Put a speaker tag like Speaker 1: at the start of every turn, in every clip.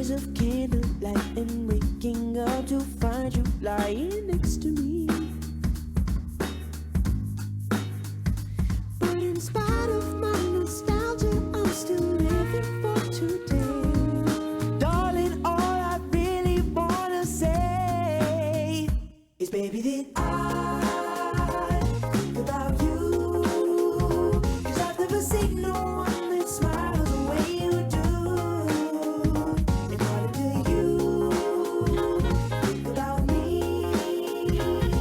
Speaker 1: days of candlelight and waking up to find you lying next to me. But in spite of my nostalgia, I'm still living for today. Darling, all I really wanna say is, baby, that I think about you. 'Cause I've never seen no one that smiles the way you do. And darling, do you think about me?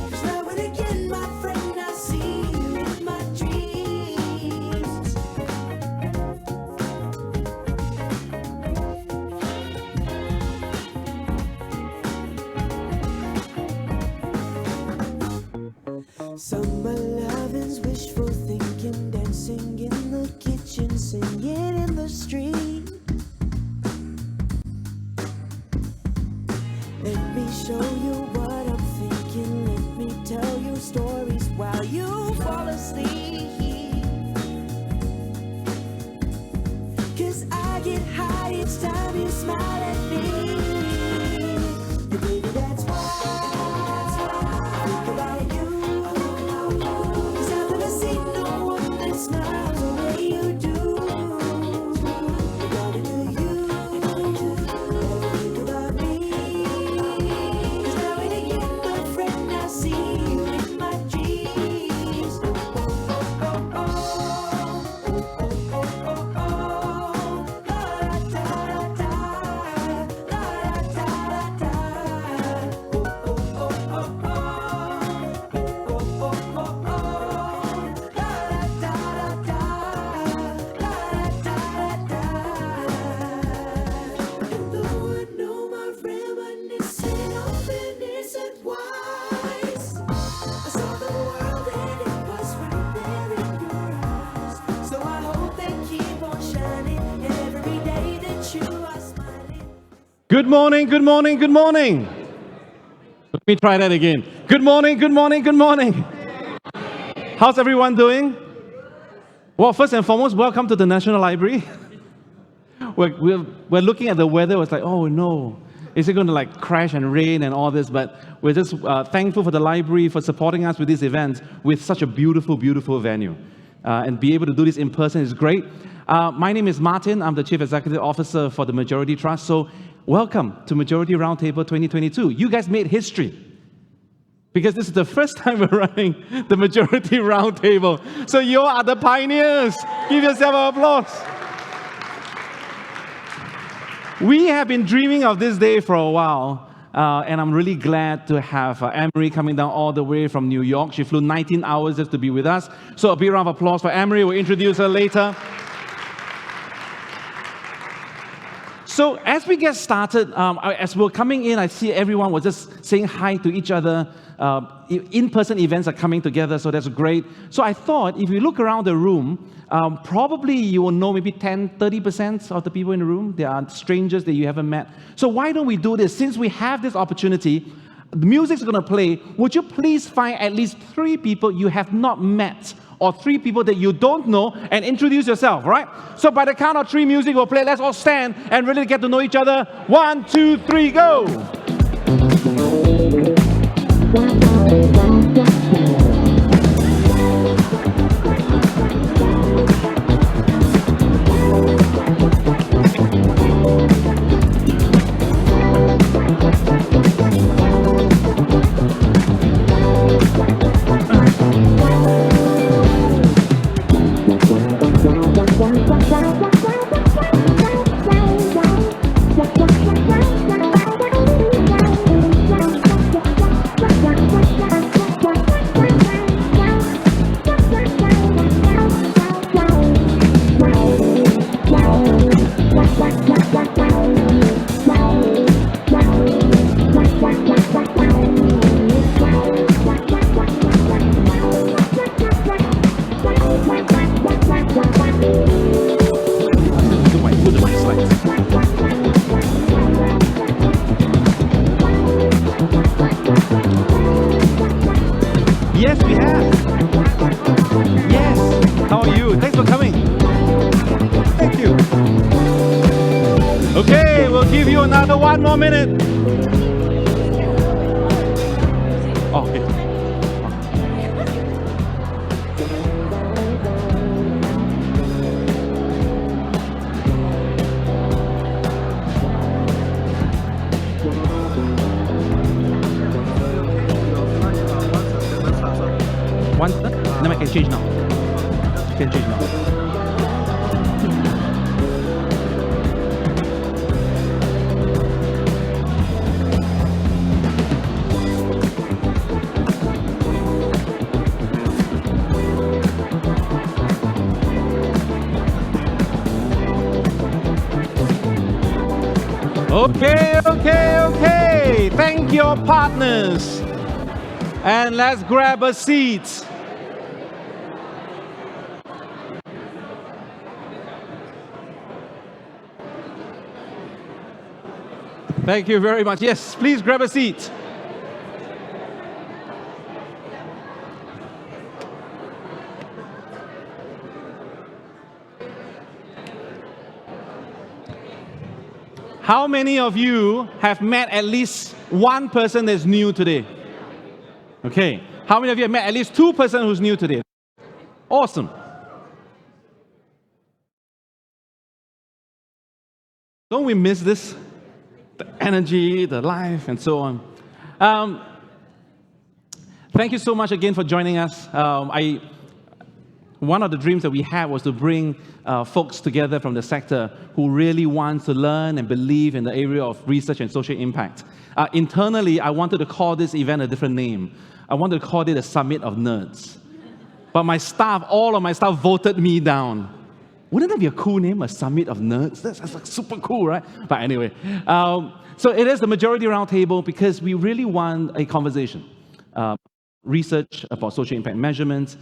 Speaker 1: 'Cause now and again, my friend, I see you in my dreams. Summer loving's wishful thinking, dancing in the kitchen, singing in the street. Let me show you what I'm thinking. Let me tell you stories while you fall asleep. 'Cause I get high each time you smile at me. And baby, that's why I think about you. 'Cause I've never seen no one that smiles the way you do. And darling, do you ever think about me? 'Cause now and again, my friend, I see you in my dreams. Oh, oh, oh, oh, oh, oh, oh, oh. La da da da, la da da da. Oh, oh, oh, oh, oh, oh, oh, oh, oh, oh. La da da da, la da da da. And though I know my reminiscing often isn't wise, I saw the world and it was right there in your eyes. So I hope they keep on shining every day that you are smiling.
Speaker 2: Good morning, good morning, good morning. Let me try that again. Good morning, good morning, good morning. How's everyone doing? Well, first and foremost, welcome to the National Library. We're looking at the weather. It's like, oh no, is it going to like crash and rain and all this? But we're just thankful for the library for supporting us with this event with such a beautiful, beautiful venue. And be able to do this in person is great. My name is Martin. I'm the Chief Executive Officer for the Majurity Trust. So welcome to Majurity Roundtable 2022. You guys made history, because this is the first time we're running the Majurity Roundtable. So you are the pioneers. Give yourself an applause. We have been dreaming of this day for a while, and I'm really glad to have Emary coming down all the way from New York. She flew 19 hours just to be with us. So a big round of applause for Emary. We'll introduce her later. So as we get started, as we're coming in, I see everyone was just saying hi to each other. In-person events are coming together, so that's great. So I thought, if you look around the room, probably you will know maybe 10-30% of the people in the room. They are strangers that you haven't met. So why don't we do this? Since we have this opportunity, the music's going to play. Would you please find at least 3 people you have not met, or 3 people that you don't know, and introduce yourself, right? So by the count of 3, music will play. Let's all stand and really get to know each other. 1, 2, 3, go! Yes, we have. Yes. How are you? Thanks for coming. Thank you. Okay, we'll I'll give you another 1 more minute. Okay. One, no, I can change now. Can change now. Okay. Thank your partners. And let's grab a seat. Thank you very much. Yes, please grab a seat. How many of you have met at least one person that's new today? Okay. How many of you have met at least 2 persons who's new today? Awesome. Don't we miss this? The energy, the life, and so on. Thank you so much again for joining us. One of the dreams that we had was to bring folks together from the sector who really want to learn and believe in the area of research and social impact. Internally, I wanted to call this event a different name. I wanted to call it a Summit of Nerds. But my staff, all of my staff voted me down. Wouldn't that be a cool name, a Summit of Nerds? That's like super cool, right? But anyway, so it is the Majurity Roundtable because we really want a conversation. Research about social impact measurements.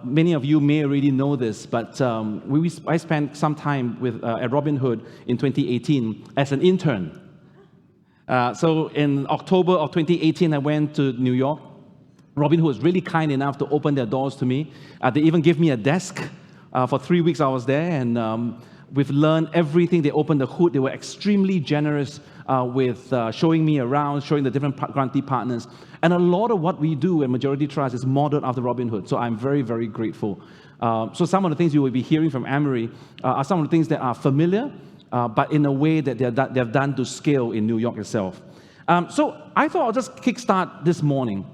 Speaker 2: Many of you may already know this, but I spent some time at Robin Hood in 2018 as an intern. So in October of 2018, I went to New York. Robin Hood was really kind enough to open their doors to me. They even gave me a desk. For 3 weeks I was there, and we've learned everything. They opened the hood. They were extremely generous with showing me around, showing the different grantee partners. And a lot of what we do at Majurity Trust is modeled after Robin Hood. So I'm very, very grateful. So some of the things you will be hearing from Emary are some of the things that are familiar, but in a way that they've done to scale in New York itself. So I thought I'll just kickstart this morning,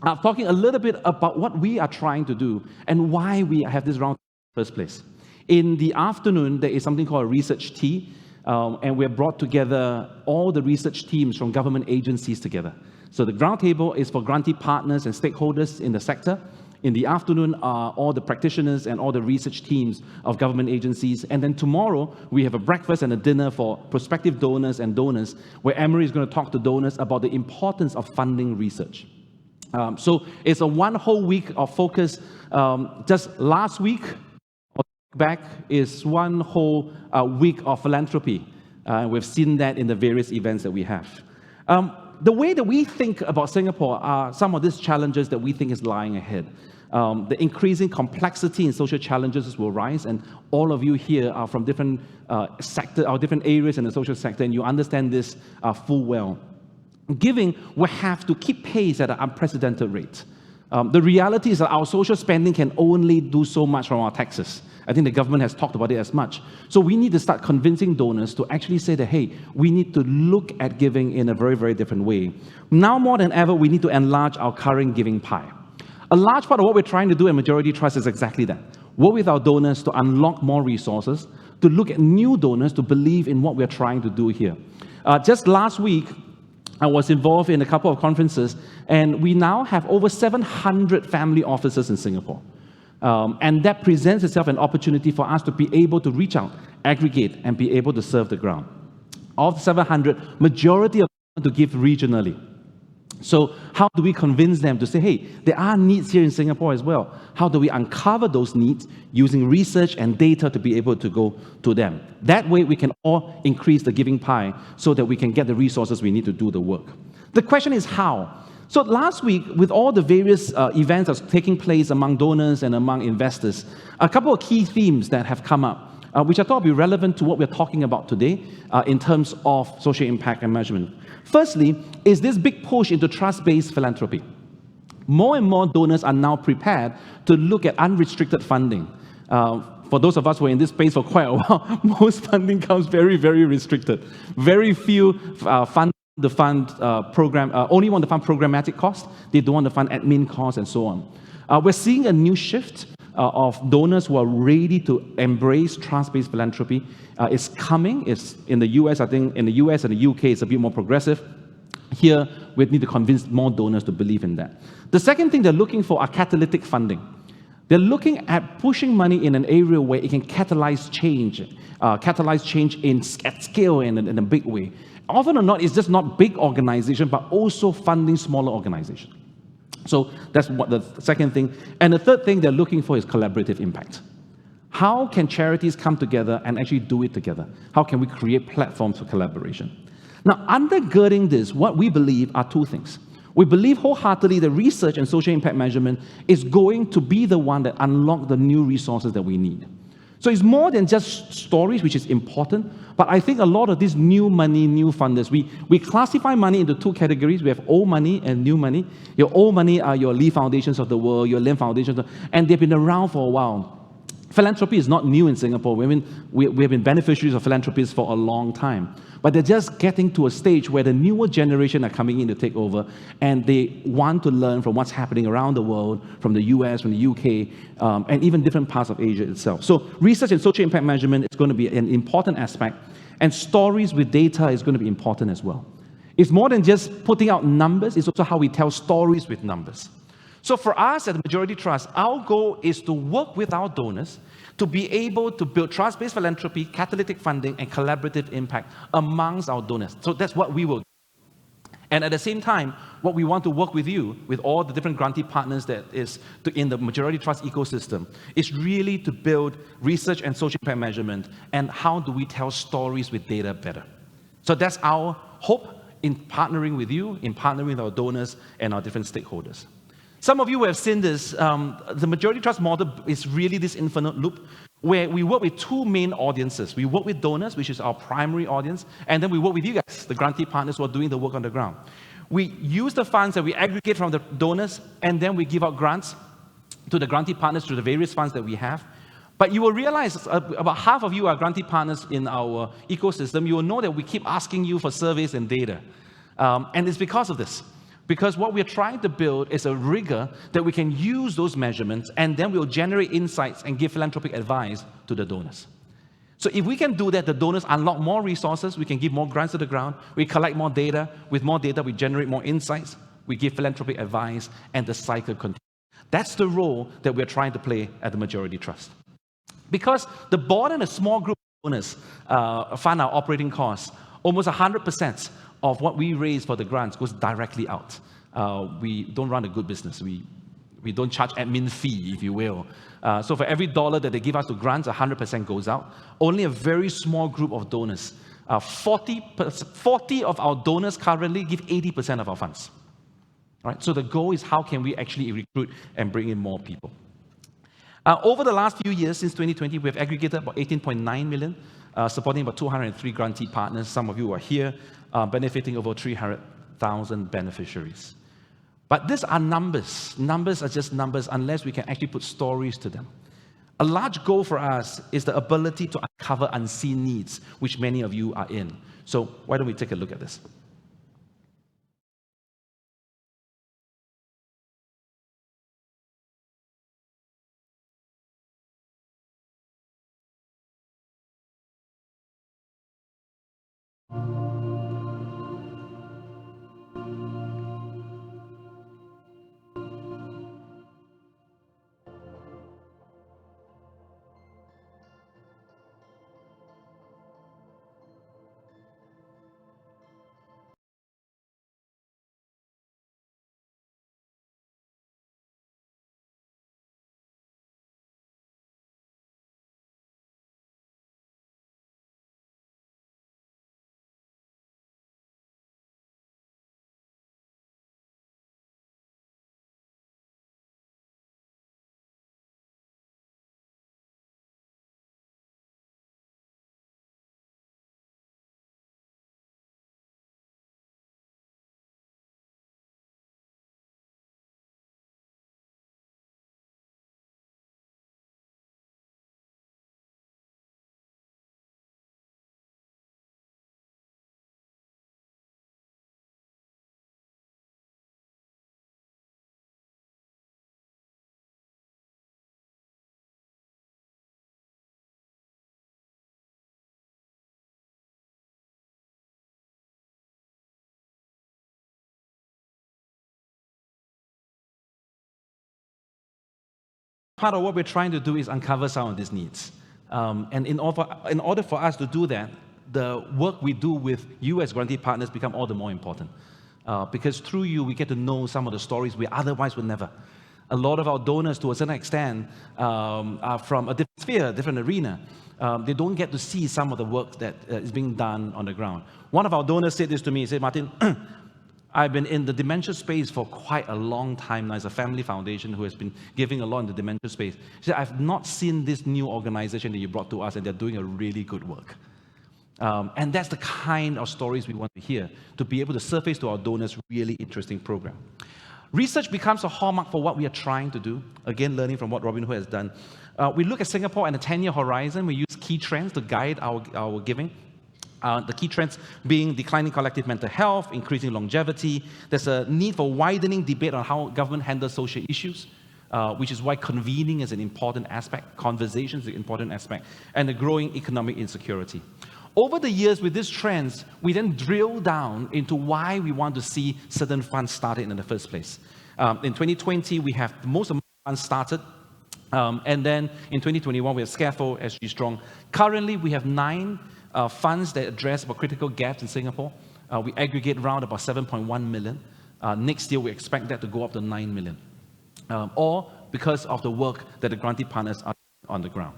Speaker 2: talking a little bit about what we are trying to do and why we have this round in the first place. In the afternoon, there is something called a research tea, and we have brought together all the research teams from government agencies together. So the roundtable is for grantee partners and stakeholders in the sector. In the afternoon are all the practitioners and all the research teams of government agencies. And then tomorrow, we have a breakfast and a dinner for prospective donors and donors, where Emary is going to talk to donors about the importance of funding research. So it's a one whole week of focus. Just last week, back is one whole week of philanthropy. We've seen that in the various events that we have. The way that we think about Singapore are some of these challenges that we think is lying ahead. The increasing complexity in social challenges will rise, and all of you here are from different sectors or different areas in the social sector, and you understand this full well. Giving will have to keep pace at an unprecedented rate. The reality is that our social spending can only do so much from our taxes. I think the government has talked about it as much. So we need to start convincing donors to actually say that, hey, we need to look at giving in a very, very different way. Now more than ever, we need to enlarge our current giving pie. A large part of what we're trying to do at Majurity Trust is exactly that. Work with our donors to unlock more resources, to look at new donors, to believe in what we're trying to do here. Just last week, I was involved in a couple of conferences, and we now have over 700 family offices in Singapore. And that presents itself an opportunity for us to be able to reach out, aggregate, and be able to serve the ground. Of 700, majority of them to give regionally. So how do we convince them to say, hey, there are needs here in Singapore as well? How do we uncover those needs using research and data to be able to go to them? That way we can all increase the giving pie so that we can get the resources we need to do the work. The question is how? So last week, with all the various events that's taking place among donors and among investors, a couple of key themes that have come up. which I thought would be relevant to what we're talking about today in terms of social impact and measurement. Firstly, is this big push into trust-based philanthropy. More and more donors are now prepared to look at unrestricted funding. For those of us who are in this space for quite a while, most funding comes very, very restricted. Very few fund the fund program, only want to fund programmatic costs. They don't want to fund admin costs and so on. We're seeing a new shift of donors who are ready to embrace trust-based philanthropy. It's coming. It's in the US, I think in the US and the UK, it's a bit more progressive. Here, we need to convince more donors to believe in that. The second thing they're looking for are catalytic funding. They're looking at pushing money in an area where it can catalyze change at scale in a big way. Often or not, it's just not big organizations, but also funding smaller organizations. So that's what the second thing. And the third thing they're looking for is collaborative impact. How can charities come together and actually do it together? How can we create platforms for collaboration? Now, undergirding this, what we believe are two things. We believe wholeheartedly that research and social impact measurement is going to be the one that unlocks the new resources that we need. So it's more than just stories, which is important, but I think a lot of this new money, new funders, we classify money into two categories. We have old money and new money. Your old money are your Lee Foundations of the world, your Lim Foundations, and they've been around for a while. Philanthropy is not new in Singapore. We have been beneficiaries of philanthropies for a long time. But they're just getting to a stage where the newer generation are coming in to take over, and they want to learn from what's happening around the world, from the US, from the UK, and even different parts of Asia itself. So research and social impact measurement is going to be an important aspect, and stories with data is going to be important as well. It's more than just putting out numbers, it's also how we tell stories with numbers. So for us at the Majurity Trust, our goal is to work with our donors to be able to build trust-based philanthropy, catalytic funding, and collaborative impact amongst our donors. So that's what we will do. And at the same time, what we want to work with you, with all the different grantee partners that is in the Majurity Trust ecosystem, is really to build research and social impact measurement, and how do we tell stories with data better. So that's our hope in partnering with you, in partnering with our donors and our different stakeholders. Some of you have seen this. The Majurity Trust model is really this infinite loop where we work with two main audiences. We work with donors, which is our primary audience, and then we work with you guys, the grantee partners who are doing the work on the ground. We use the funds that we aggregate from the donors, and then we give out grants to the grantee partners through the various funds that we have. But you will realize about half of you are grantee partners in our ecosystem. You will know that we keep asking you for surveys and data. And it's because of this. Because what we're trying to build is a rigor that we can use those measurements, and then we'll generate insights and give philanthropic advice to the donors. So if we can do that, the donors unlock more resources, we can give more grants to the ground, we collect more data. With more data, we generate more insights, we give philanthropic advice, and the cycle continues. That's the role that we're trying to play at the Majurity Trust. Because the board and a small group of donors fund our operating costs, almost 100% of what we raise for the grants goes directly out. We don't run a good business. We don't charge admin fee, if you will. So for every dollar that they give us to grants, 100% goes out. Only a very small group of donors, 40 of our donors currently give 80% of our funds. Right? So the goal is how can we actually recruit and bring in more people. Over the last few years, since 2020, we have aggregated about 18.9 million, supporting about 203 grantee partners. Some of you are here, benefiting over 300,000 beneficiaries. But these are numbers. Numbers are just numbers unless we can actually put stories to them. A large goal for us is the ability to uncover unseen needs, which many of you are in. So why don't we take a look at this? part of what we're trying to do is uncover some of these needs. And in order for us to do that, the work we do with you as grantee partners become all the more important. Because through you, we get to know some of the stories we otherwise would never. A lot of our donors, to a certain extent, are from a different sphere, a different arena. They don't get to see some of the work that is being done on the ground. One of our donors said this to me. He said, Martin, I've been in the dementia space for quite a long time now. It's a family foundation who has been giving a lot in the dementia space. He said, I've not seen this new organization that you brought to us, and they're doing a really good work. And that's the kind of stories we want to hear, to be able to surface to our donors really interesting program. Research becomes a hallmark for what we are trying to do. Again, learning from what Robin Hood has done. We look at Singapore and a 10-year horizon. We use key trends to guide our giving. The key trends being declining collective mental health, increasing longevity. There's a need for widening debate on how government handles social issues, which is why convening is an important aspect, conversation is an important aspect, and the growing economic insecurity. Over the years, with these trends, we then drill down into why we want to see certain funds started in the first place. In 2020, we have most of the funds started. And then in 2021, we have Scaffold, SG Strong. Currently, we have 9 funds that address about critical gaps in Singapore. We aggregate around about 7.1 million. Next year, we expect that to go up to 9 million. All because of the work that the grantee partners are on the ground.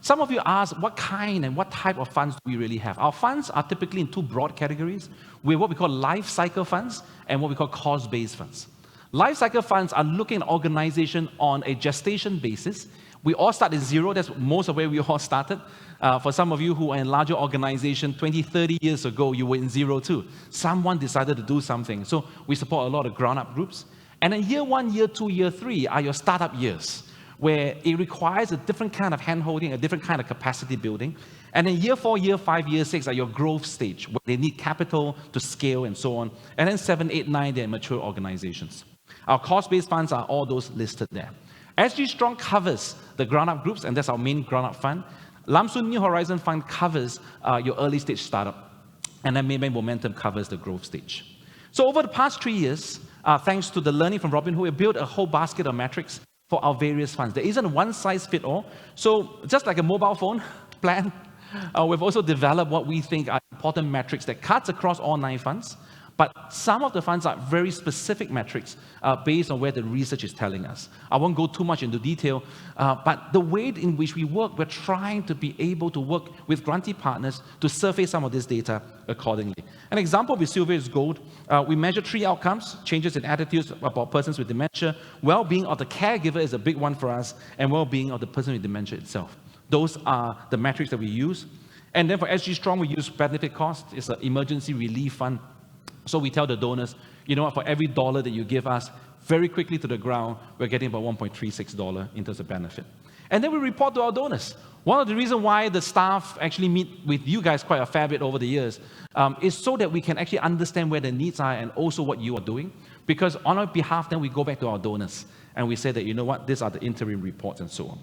Speaker 2: Some of you ask, what kind and what type of funds do we really have? Our funds are typically in 2 broad categories. We have what we call life cycle funds and what we call cause-based funds. Life cycle funds are looking at organization on a gestation basis. We all start at 0. That's most of where we all started. For some of you who are in larger organization, 20, 30 years ago, you were in 0 too. Someone decided to do something. So we support a lot of grown-up groups. And then year 1, year 2, year 3 are your startup years, where it requires a different kind of hand-holding, a different kind of capacity building. And then year 4, year 5, year 6 are your growth stage, where they need capital to scale and so on. And then 7, 8, 9, they're mature organizations. Our cost-based funds are all those listed there. SG Strong covers the grown-up groups, and that's our main grown-up fund. Lamsoon New Horizon Fund covers your early-stage startup. And then Maybank Momentum covers the growth stage. So over the past 3 years, thanks to the learning from Robin Hood, we built a whole basket of metrics for our various funds. There isn't one size fit all. So just like a mobile phone plan, we've also developed what we think are important metrics that cuts across all 9 funds. But some of the funds are very specific metrics based on where the research is telling us. I won't go too much into detail, but the way in which we work, we're trying to be able to work with grantee partners to surface some of this data accordingly. An example with Silver is Gold. We measure 3 outcomes: changes in attitudes about persons with dementia, well-being of the caregiver is a big one for us, and well-being of the person with dementia itself. Those are the metrics that we use. And then for SG Strong, we use benefit cost. It's an emergency relief fund. So we tell the donors, you know what, for every dollar that you give us, very quickly to the ground, we're getting about $1.36 in terms of benefit. And then we report to our donors. One of the reasons why the staff actually meet with you guys quite a fair bit over the years is so that we can actually understand where the needs are and also what you are doing. Because on our behalf, then we go back to our donors and we say that, you know what, these are the interim reports and so on.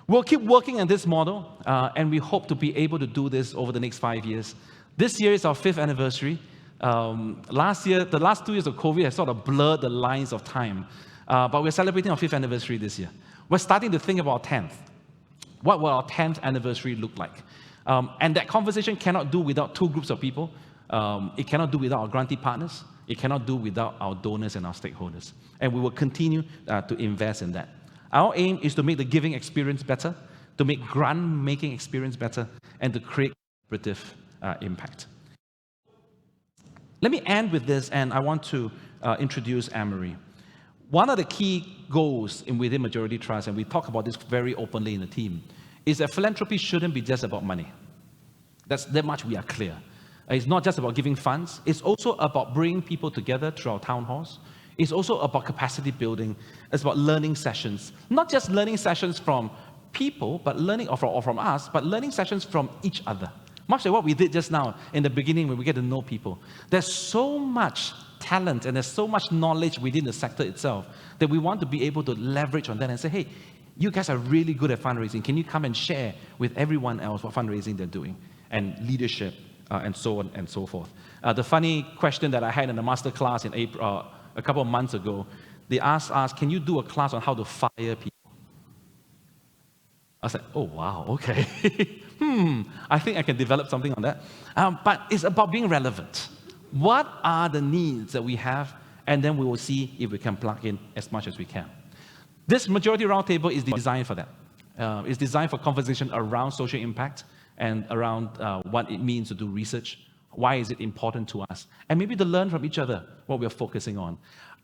Speaker 2: We'll keep working on this model, and we hope to be able to do this over the next 5 years. This year is our 5th anniversary. Last year, the last 2 years of COVID has sort of blurred the lines of time. But we're celebrating our 5th anniversary this year. We're starting to think about our 10th. What will our 10th anniversary look like? And that conversation cannot do without 2 groups of people. It cannot do without our grantee partners. It cannot do without our donors and our stakeholders. And we will continue to invest in that. Our aim is to make the giving experience better, to make grant-making experience better, and to create collaborative impact. Let me end with this, and I want to introduce Emary. One of the key goals within Majurity Trust, and we talk about this very openly in the team, is that philanthropy shouldn't be just about money. That much we are clear. It's not just about giving funds. It's also about bringing people together through our town halls. It's also about capacity building. It's about learning sessions. Not just learning sessions from people, but learning or from us, but learning sessions from each other. Much like what we did just now in the beginning when we get to know people. There's so much talent and there's so much knowledge within the sector itself that we want to be able to leverage on that and say, hey, you guys are really good at fundraising. Can you come and share with everyone else what fundraising they're doing and leadership and so on and so forth. The funny question that I had in the master class in April, a couple of months ago, they asked us, can you do a class on how to fire people? I was like, oh, wow, okay. I think I can develop something on that. But it's about being relevant. What are the needs that we have? And then we will see if we can plug in as much as we can. This Majurity Roundtable is designed for that. It's designed for conversation around social impact and around what it means to do research. Why is it important to us? And maybe to learn from each other what we're focusing on.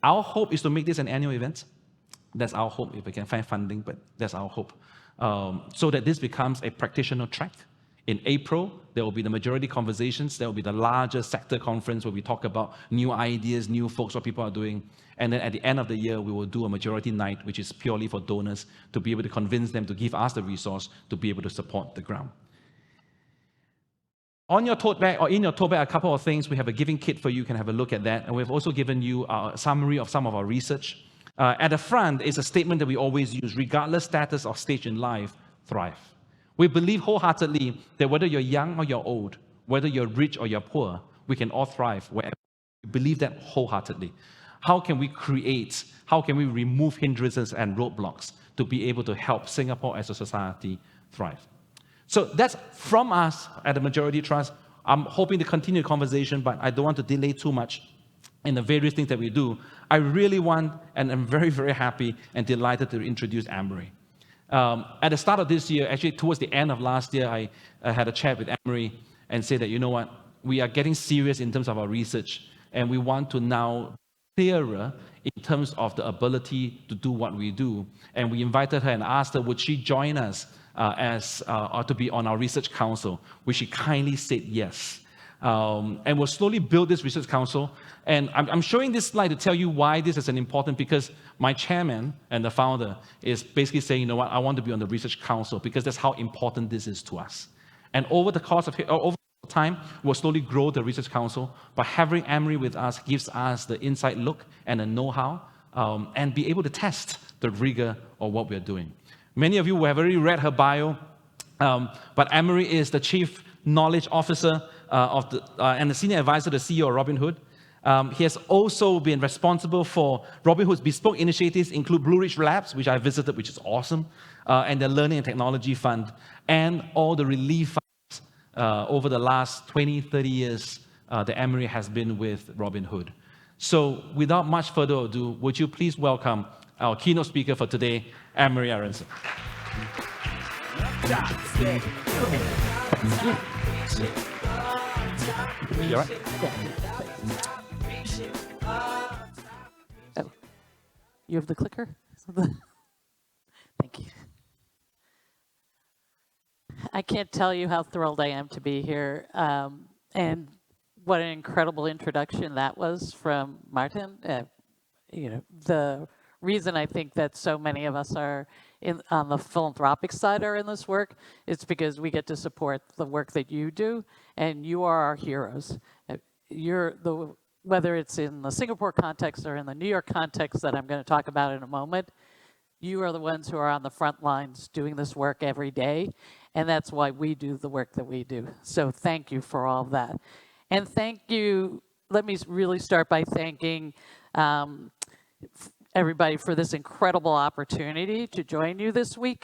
Speaker 2: Our hope is to make this an annual event. That's our hope, if we can find funding, but that's our hope. So that this becomes a practitioner track. In April, there will be the Majurity Conversations. There will be the larger sector conference where we talk about new ideas, new folks, what people are doing. And then at the end of the year, we will do a Majurity Night, which is purely for donors, to be able to convince them to give us the resource to be able to support the ground. On your tote bag, or in your tote bag, a couple of things. We have a giving kit for you. You can have a look at that. And we've also given you a summary of some of our research. At the front is a statement that we always use: regardless status or stage in life, thrive. We believe wholeheartedly that whether you're young or you're old, whether you're rich or you're poor, we can all thrive wherever. We believe that wholeheartedly. How can we create, how can we remove hindrances and roadblocks to be able to help Singapore as a society thrive? So that's from us at the Majurity Trust. I'm hoping to continue the conversation, but I don't want to delay too much in the various things that we do. I really want, and I'm very, very happy and delighted to introduce Emary. At the start of this year, actually towards the end of last year, I had a chat with Emary and said that, you know what, we are getting serious in terms of our research, and we want to now be clearer in terms of the ability to do what we do. And we invited her and asked her, would she join us or to be on our research council, which she kindly said yes. And we'll slowly build this research council. And I'm showing this slide to tell you why this is an important, because my chairman and the founder is basically saying, you know what, I want to be on the research council because that's how important this is to us. And over the course of over time, we'll slowly grow the research council. But having Emary with us gives us the inside look and the know-how and be able to test the rigor of what we're doing. Many of you will have already read her bio, but Emary is the Chief Knowledge Officer and the Senior Advisor to the CEO of Robinhood. He has also been responsible for Robinhood's bespoke initiatives, include Blue Ridge Labs, which I visited, which is awesome, and the Learning and Technology Fund, and all the relief funds over the last 20, 30 years that Emary has been with Robinhood. So without much further ado, would you please welcome our keynote speaker for today, Emary Aronson. You all right?
Speaker 3: Oh, you have the clicker? Thank you. I can't tell you how thrilled I am to be here, and what an incredible introduction that was from Martin. You know, the reason I think that so many of us are on the philanthropic side are in this work is because we get to support the work that you do, and you are our heroes. Whether it's in the Singapore context or in the New York context that I'm going to talk about in a moment, you are the ones who are on the front lines doing this work every day, and that's why we do the work that we do. So thank you for all of that. And thank you, let me really start by thanking everybody for this incredible opportunity to join you this week.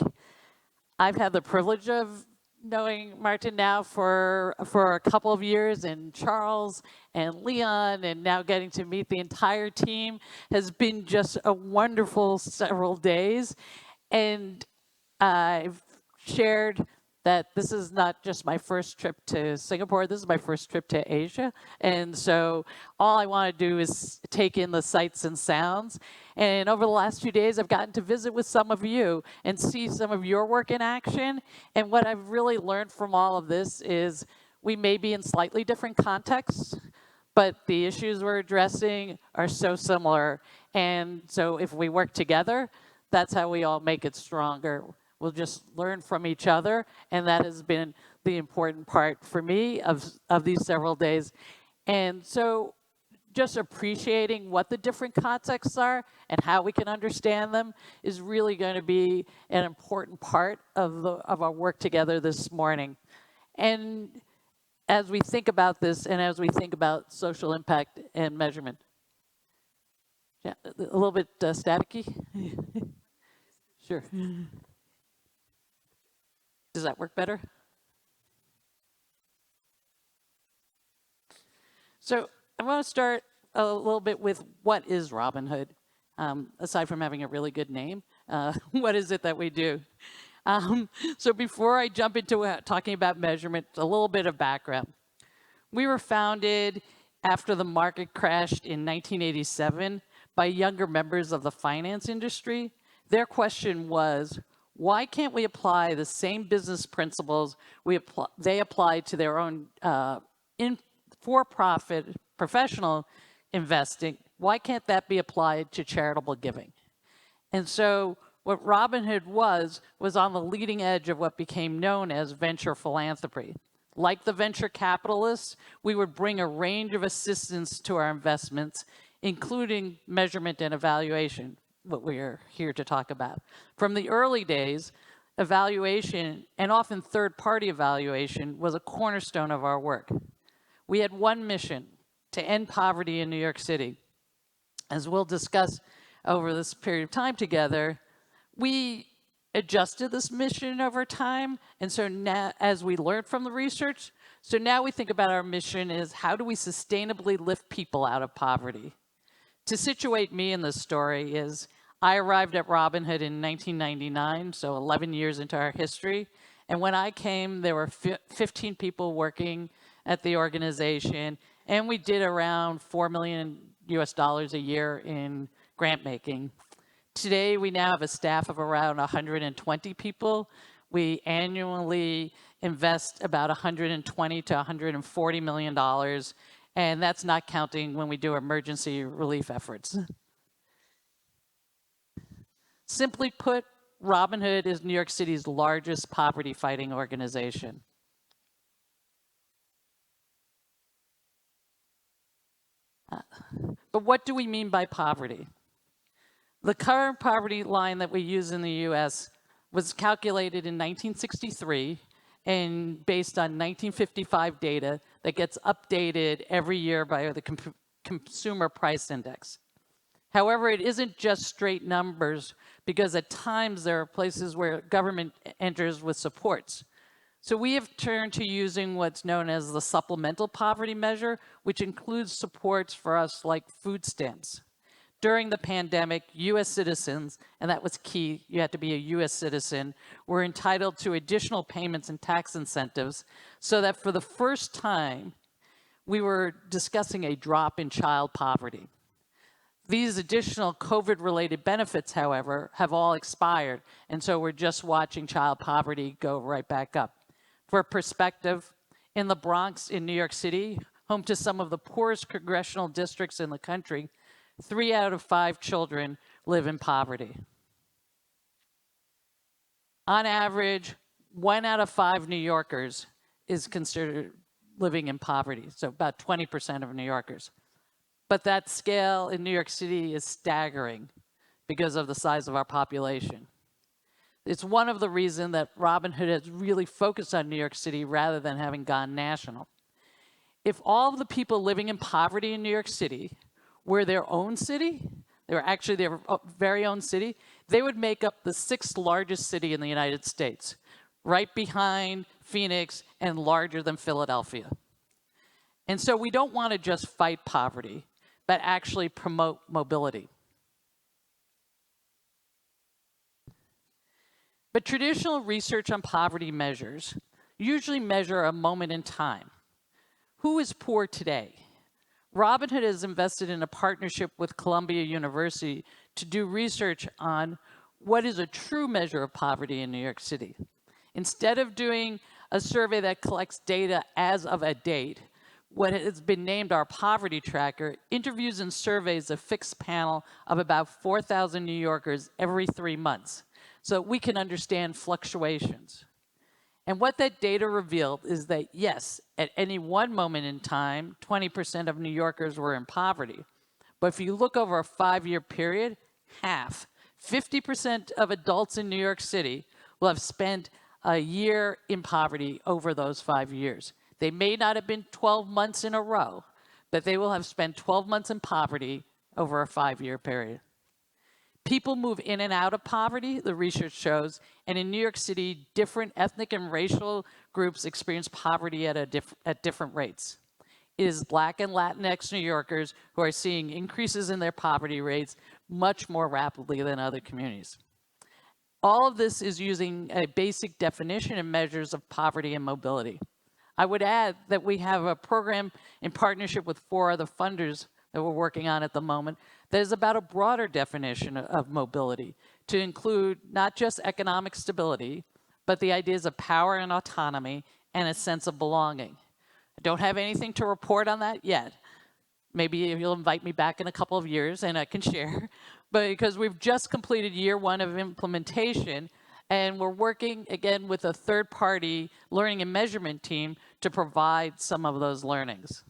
Speaker 3: I've had the privilege of knowing Martin now for a couple of years, and Charles and Leon, and now getting to meet the entire team has been just a wonderful several days. And I've shared that this is not just my first trip to Singapore, this is my first trip to Asia. And so all I want to do is take in the sights and sounds. And over the last few days, I've gotten to visit with some of you and see some of your work in action. And what I've really learned from all of this is we may be in slightly different contexts, but the issues we're addressing are so similar. And so if we work together, that's how we all make it stronger. We'll just learn from each other, and that has been the important part for me of these several days. And so just appreciating what the different contexts are and how we can understand them is really going to be an important part of our work together this morning. And as we think about this, and as we think about social impact and measurement, Yeah, a little bit staticky. Sure. Does that work better? So I want to start a little bit with what is Robinhood, aside from having a really good name. What is it that we do? So before I jump into talking about measurement, a little bit of background. We were founded after the market crashed in 1987 by younger members of the finance industry. Their question was, why can't we apply the same business principles they applied to their own for-profit professional investing? Why can't that be applied to charitable giving? And so what Robinhood was on the leading edge of what became known as venture philanthropy. Like the venture capitalists, we would bring a range of assistance to our investments, including measurement and evaluation, what we are here to talk about. From the early days, evaluation, and often third-party evaluation, was a cornerstone of our work. We had one mission: to end poverty in New York City. As we'll discuss over this period of time together, we adjusted this mission over time. And so now, as we learned from the research, so now we think about our mission is, how do we sustainably lift people out of poverty? To situate me in this story is, I arrived at Robinhood in 1999, so 11 years into our history. And when I came, there were 15 people working at the organization, and we did around $4 million a year in grant making. Today, we now have a staff of around 120 people. We annually invest about $120 to $140 million, and that's not counting when we do emergency relief efforts. Simply put, Robinhood is New York City's largest poverty-fighting organization. But what do we mean by poverty? The current poverty line that we use in the US was calculated in 1963 and based on 1955 data that gets updated every year by the Consumer Price Index. However, it isn't just straight numbers, because at times there are places where government enters with supports. So we have turned to using what's known as the supplemental poverty measure, which includes supports for us like food stamps. During the pandemic, US citizens, and that was key, you had to be a US citizen, were entitled to additional payments and tax incentives, so that for the first time, we were discussing a drop in child poverty. These additional COVID-related benefits, however, have all expired, and so we're just watching child poverty go right back up. For perspective, in the Bronx in New York City, home to some of the poorest congressional districts in the country, 3 out of 5 children live in poverty. On average, 1 out of 5 New Yorkers is considered living in poverty, so about 20% of New Yorkers. But that scale in New York City is staggering because of the size of our population. It's one of the reasons that Robinhood has really focused on New York City rather than having gone national. If all of the people living in poverty in New York City were their own city, they were actually their very own city, they would make up the 6th largest city in the United States, right behind Phoenix and larger than Philadelphia. And so we don't want to just fight poverty, but actually promote mobility. But traditional research on poverty measures usually measure a moment in time. Who is poor today? Robinhood has invested in a partnership with Columbia University to do research on what is a true measure of poverty in New York City. Instead of doing a survey that collects data as of a date, what has been named our poverty tracker interviews and surveys a fixed panel of about 4,000 New Yorkers every 3 months, so we can understand fluctuations. And what that data revealed is that, yes, at any one moment in time, 20% of New Yorkers were in poverty. But if you look over a 5-year period, half, 50% of adults in New York City will have spent a year in poverty over those 5 years. They may not have been 12 months in a row, but they will have spent 12 months in poverty over a 5-year period. People move in and out of poverty, the research shows, and in New York City, different ethnic and racial groups experience poverty at different rates. It is Black and Latinx New Yorkers who are seeing increases in their poverty rates much more rapidly than other communities. All of this is using a basic definition and measures of poverty and mobility. I would add that we have a program in partnership with 4 other funders that we're working on at the moment that is about a broader definition of mobility to include not just economic stability, but the ideas of power and autonomy and a sense of belonging. I don't have anything to report on that yet. Maybe you'll invite me back in a couple of years and I can share, but because we've just completed year 1 of implementation, and we're working again with a third-party learning and measurement team to provide some of those learnings.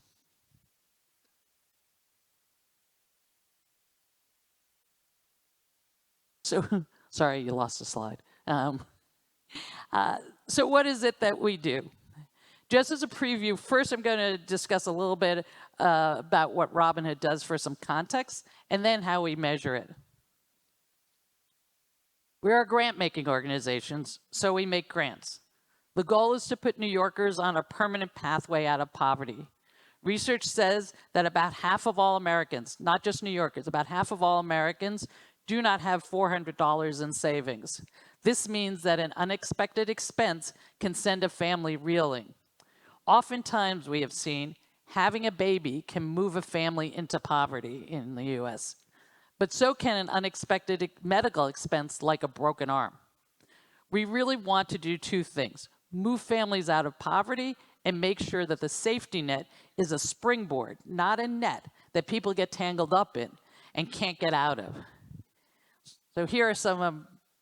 Speaker 3: So, sorry, you lost the slide. So what is it that we do? Just as a preview, first I'm going to discuss a little bit about what Robinhood does for some context, and then how we measure it. We are grant-making organizations, so we make grants. The goal is to put New Yorkers on a permanent pathway out of poverty. Research says that about half of all Americans, not just New Yorkers, about half of all Americans do not have $400 in savings. This means that an unexpected expense can send a family reeling. Oftentimes, we have seen, having a baby can move a family into poverty in the US. But so can an unexpected medical expense like a broken arm. We really want to do 2 things: move families out of poverty and make sure that the safety net is a springboard, not a net that people get tangled up in and can't get out of. So here are some of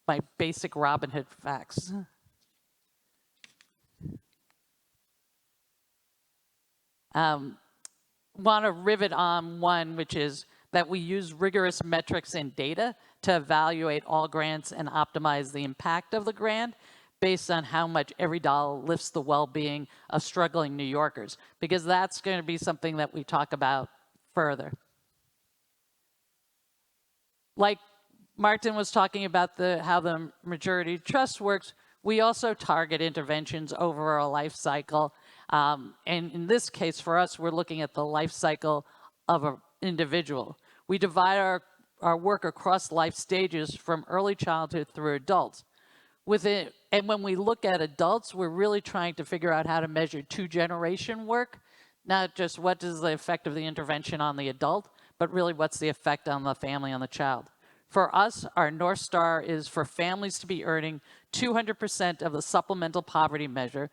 Speaker 3: my basic Robinhood facts. Want to rivet on one, which is that we use rigorous metrics and data to evaluate all grants and optimize the impact of the grant based on how much every dollar lifts the well-being of struggling New Yorkers, because that's going to be something that we talk about further. Like Martin was talking about how the Majurity Trust works, we also target interventions over a life cycle. And in this case, for us, we're looking at the life cycle of an individual. We divide our work across life stages from early childhood through adults. And when we look at adults, we're really trying to figure out how to measure 2-generation work, not just what is the effect of the intervention on the adult, but really what's the effect on the family, on the child. For us, our North Star is for families to be earning 200% of the supplemental poverty measure,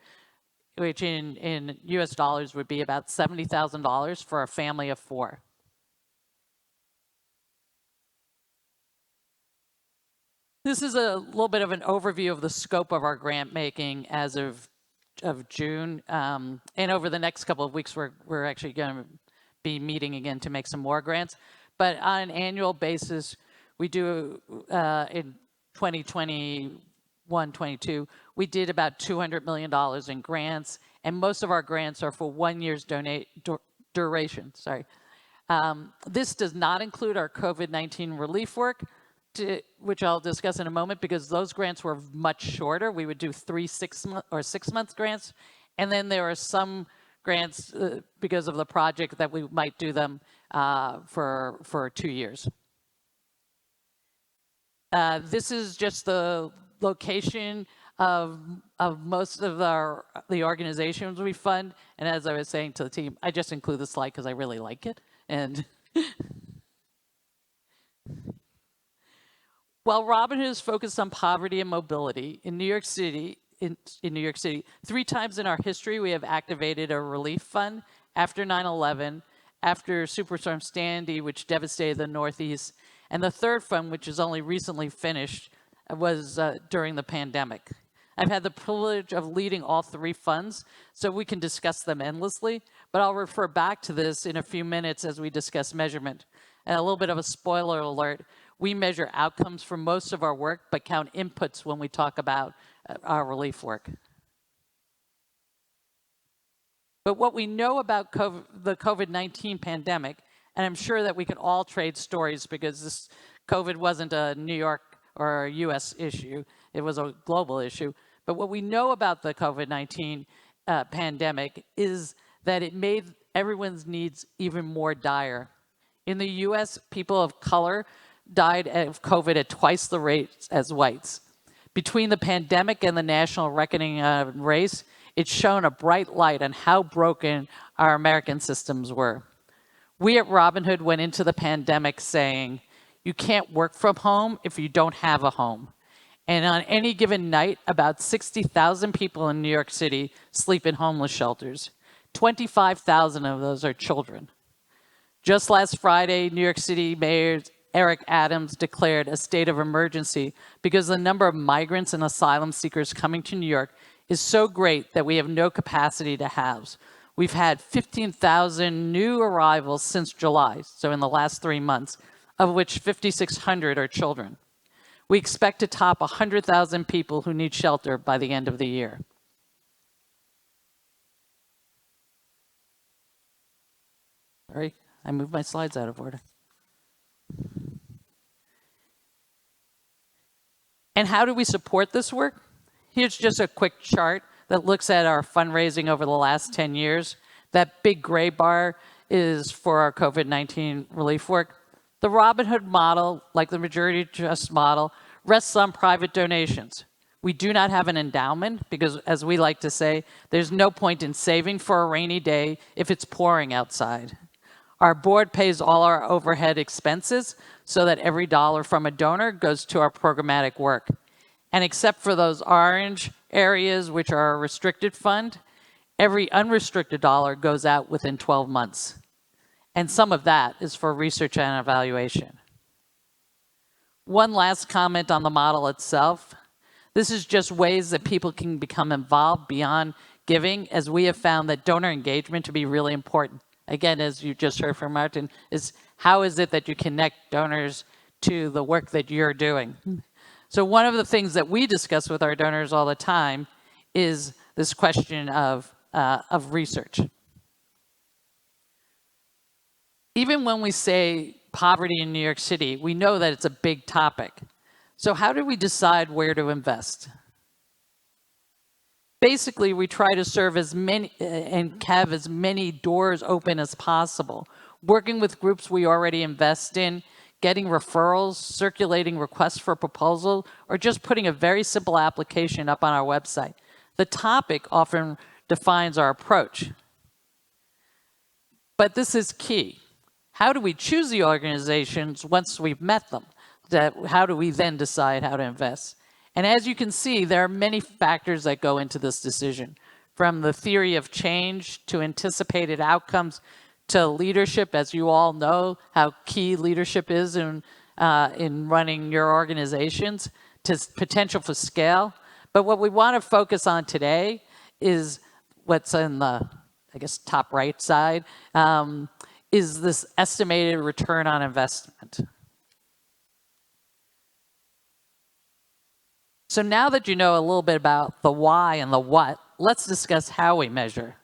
Speaker 3: which in US dollars would be about $70,000 for a family of 4. This is a little bit of an overview of the scope of our grant making as of June. And over the next couple of weeks, we're actually going to be meeting again to make some more grants. But on an annual basis, we do in 2021-22, we did about $200 million in grants, and most of our grants are for 1 year's duration. This does not include our COVID-19 relief work, which I'll discuss in a moment, because those grants were much shorter. We would do 3 6-month grants, and then there are some grants because of the project that we might do them for 2 years. This is just the location of most of the organizations we fund, and as I was saying to the team, I just include this slide because I really like it. And while Robinhood is focused on poverty and mobility in New York City, 3 times in our history we have activated a relief fund: after 9/11, after Superstorm Sandy, which devastated the Northeast, and the third fund, which is only recently finished, was during the pandemic. I've had the privilege of leading all 3 funds, so we can discuss them endlessly, but I'll refer back to this in a few minutes as we discuss measurement. And a little bit of a spoiler alert, we measure outcomes for most of our work, but count inputs when we talk about our relief work. But what we know about the COVID-19 pandemic And I'm sure that we could all trade stories because this COVID wasn't a New York or a US issue, it was a global issue. But what we know about the COVID-19 pandemic is that it made everyone's needs even more dire. In the US, people of color died of COVID at twice the rate as whites. Between the pandemic and the national reckoning of race, it's shown a bright light on how broken our American systems were. We at Robinhood went into the pandemic saying, you can't work from home if you don't have a home. And on any given night, about 60,000 people in New York City sleep in homeless shelters. 25,000 of those are children. Just last Friday, New York City Mayor Eric Adams declared a state of emergency because the number of migrants and asylum seekers coming to New York is so great that we have no capacity to house. We've had 15,000 new arrivals since July, so in the last 3 months, of which 5,600 are children. We expect to top 100,000 people who need shelter by the end of the year. Sorry, I moved my slides out of order. And how do we support this work? Here's just a quick chart that looks at our fundraising over the last 10 years. That big gray bar is for our COVID-19 relief work. The Robinhood model, like the Majurity Trust model, rests on private donations. We do not have an endowment because, as we like to say, there's no point in saving for a rainy day if it's pouring outside. Our board pays all our overhead expenses so that every dollar from a donor goes to our programmatic work. And except for those orange areas, which are a restricted fund, every unrestricted dollar goes out within 12 months. And some of that is for research and evaluation. One last comment on the model itself. This is just ways that people can become involved beyond giving, as we have found that donor engagement to be really important. Again, as you just heard from Martin, is how is it that you connect donors to the work that you're doing? So one of the things that we discuss with our donors all the time is this question of research. Even when we say poverty in New York City, we know that it's a big topic. So how do we decide where to invest? Basically, we try to serve as many and have as many doors open as possible, working with groups we already invest in, getting referrals, circulating requests for proposal, or just putting a very simple application up on our website. The topic often defines our approach. But this is key. How do we choose the organizations once we've met them? How do we then decide how to invest? And as you can see, there are many factors that go into this decision, from the theory of change to anticipated outcomes to leadership. As you all know, how key leadership is in running your organizations, to potential for scale. But what we want to focus on today is what's in the, I guess, top right side, is this estimated return on investment. So now that you know a little bit about the why and the what, let's discuss how we measure.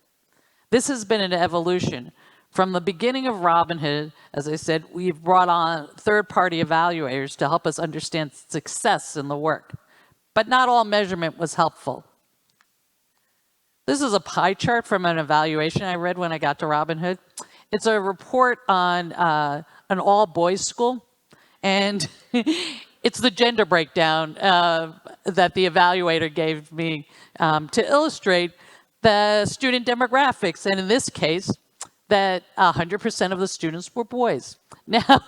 Speaker 3: This has been an evolution. From the beginning of Robinhood, as I said, we've brought on third-party evaluators to help us understand success in the work. But not all measurement was helpful. This is a pie chart from an evaluation I read when I got to Robinhood. It's a report on an all-boys school, and it's the gender breakdown that the evaluator gave me to illustrate the student demographics, and in this case, that 100% of the students were boys. Now,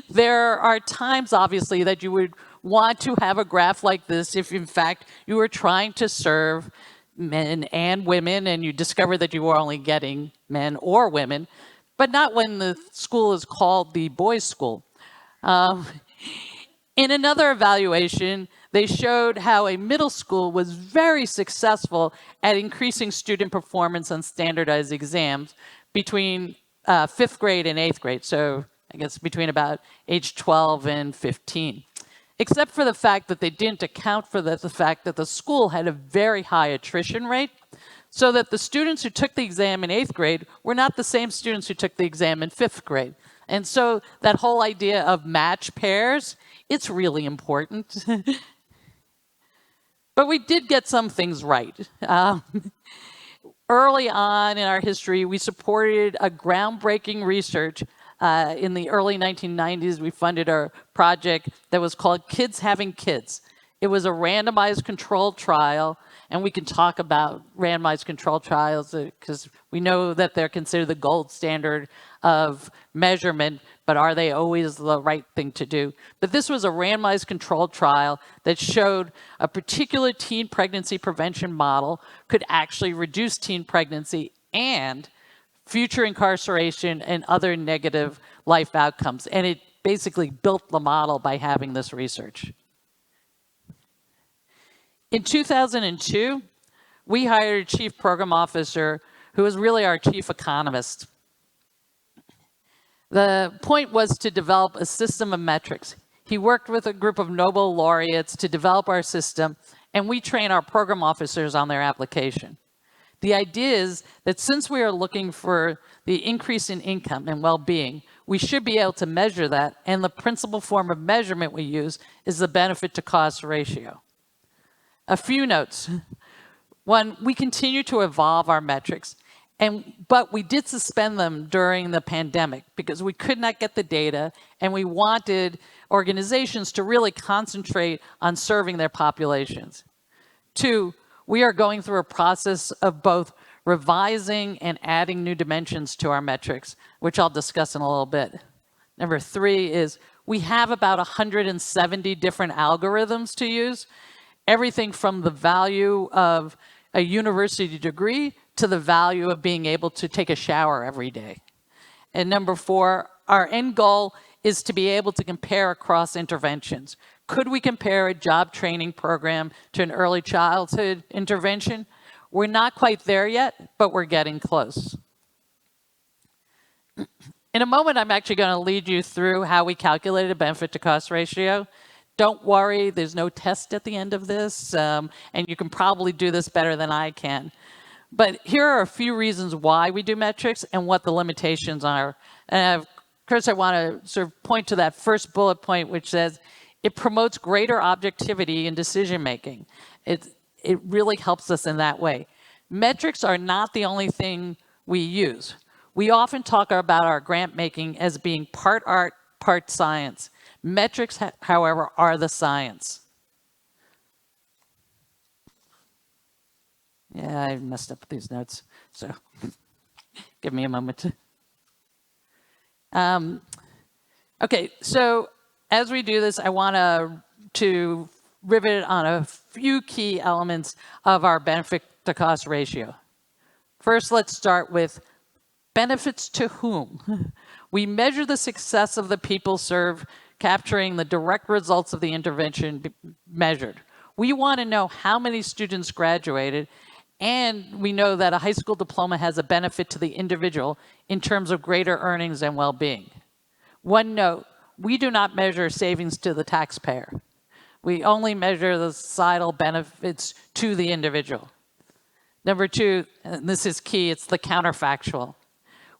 Speaker 3: there are times, obviously, that you would want to have a graph like this if, in fact, you were trying to serve men and women, and you discovered that you were only getting men or women, but not when the school is called the boys' school. In another evaluation, they showed how a middle school was very successful at increasing student performance on standardized exams between 5th grade and 8th grade, so I guess between about age 12 and 15. Except for the fact that they didn't account for the fact that the school had a very high attrition rate, so that the students who took the exam in 8th grade were not the same students who took the exam in 5th grade. And so that whole idea of match pairs, it's really important. But we did get some things right. Early on in our history, we supported a groundbreaking research. In the early 1990s, we funded a project that was called Kids Having Kids. It was a randomized controlled trial, and we can talk about randomized controlled trials because we know that they're considered the gold standard of measurement, but are they always the right thing to do? But this was a randomized controlled trial that showed a particular teen pregnancy prevention model could actually reduce teen pregnancy and future incarceration and other negative life outcomes. And it basically built the model by having this research. In 2002, we hired a chief program officer who was really our chief economist. The point was to develop a system of metrics. He worked with a group of Nobel laureates to develop our system, and we train our program officers on their application. The idea is that since we are looking for the increase in income and well-being, we should be able to measure that, and the principal form of measurement we use is the benefit to cost ratio. A few notes. One, we continue to evolve our metrics, but we did suspend them during the pandemic because we could not get the data, and we wanted organizations to really concentrate on serving their populations. Two, we are going through a process of both revising and adding new dimensions to our metrics, which I'll discuss in a little bit. Number three is we have about 170 different algorithms to use, everything from the value of a university degree to the value of being able to take a shower every day. And number four, our end goal is to be able to compare across interventions. Could we compare a job training program to an early childhood intervention? We're not quite there yet, but we're getting close. In a moment, I'm actually going to lead you through how we calculated a benefit to cost ratio. Don't worry, there's no test at the end of this, and you can probably do this better than I can. But here are a few reasons why we do metrics and what the limitations are. And of course, I want to sort of point to that first bullet point, which says it promotes greater objectivity in decision making. It really helps us in that way. Metrics are not the only thing we use. We often talk about our grant making as being part art, part science. Metrics, however, are the science. Yeah, I messed up with these notes, so give me a moment. Okay, so as we do this, I want to rivet on a few key elements of our benefit to cost ratio. First, let's start with benefits to whom? We measure the success of the people served, capturing the direct results of the intervention measured. We want to know how many students graduated, and we know that a high school diploma has a benefit to the individual in terms of greater earnings and well-being. One note, we do not measure savings to the taxpayer. We only measure the societal benefits to the individual. Number two, and this is key, it's the counterfactual.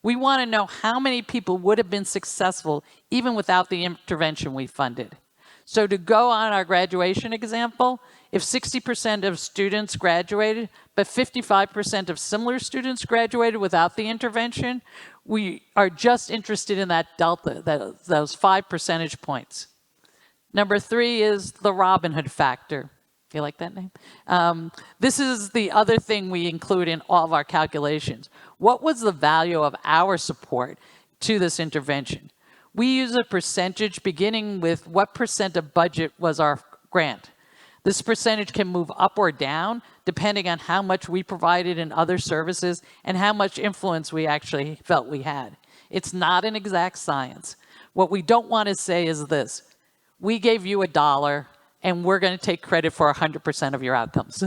Speaker 3: We want to know how many people would have been successful even without the intervention we funded. So to go on our graduation example, if 60% of students graduated, but 55% of similar students graduated without the intervention, we are just interested in that delta, those 5 percentage points. Number three is the Robin Hood factor. You like that name? This is the other thing we include in all of our calculations. What was the value of our support to this intervention? We use a percentage beginning with what percent of budget was our grant. This percentage can move up or down depending on how much we provided in other services and how much influence we actually felt we had. It's not an exact science. What we don't want to say is this: we gave you $1 and we're going to take credit for 100% of your outcomes.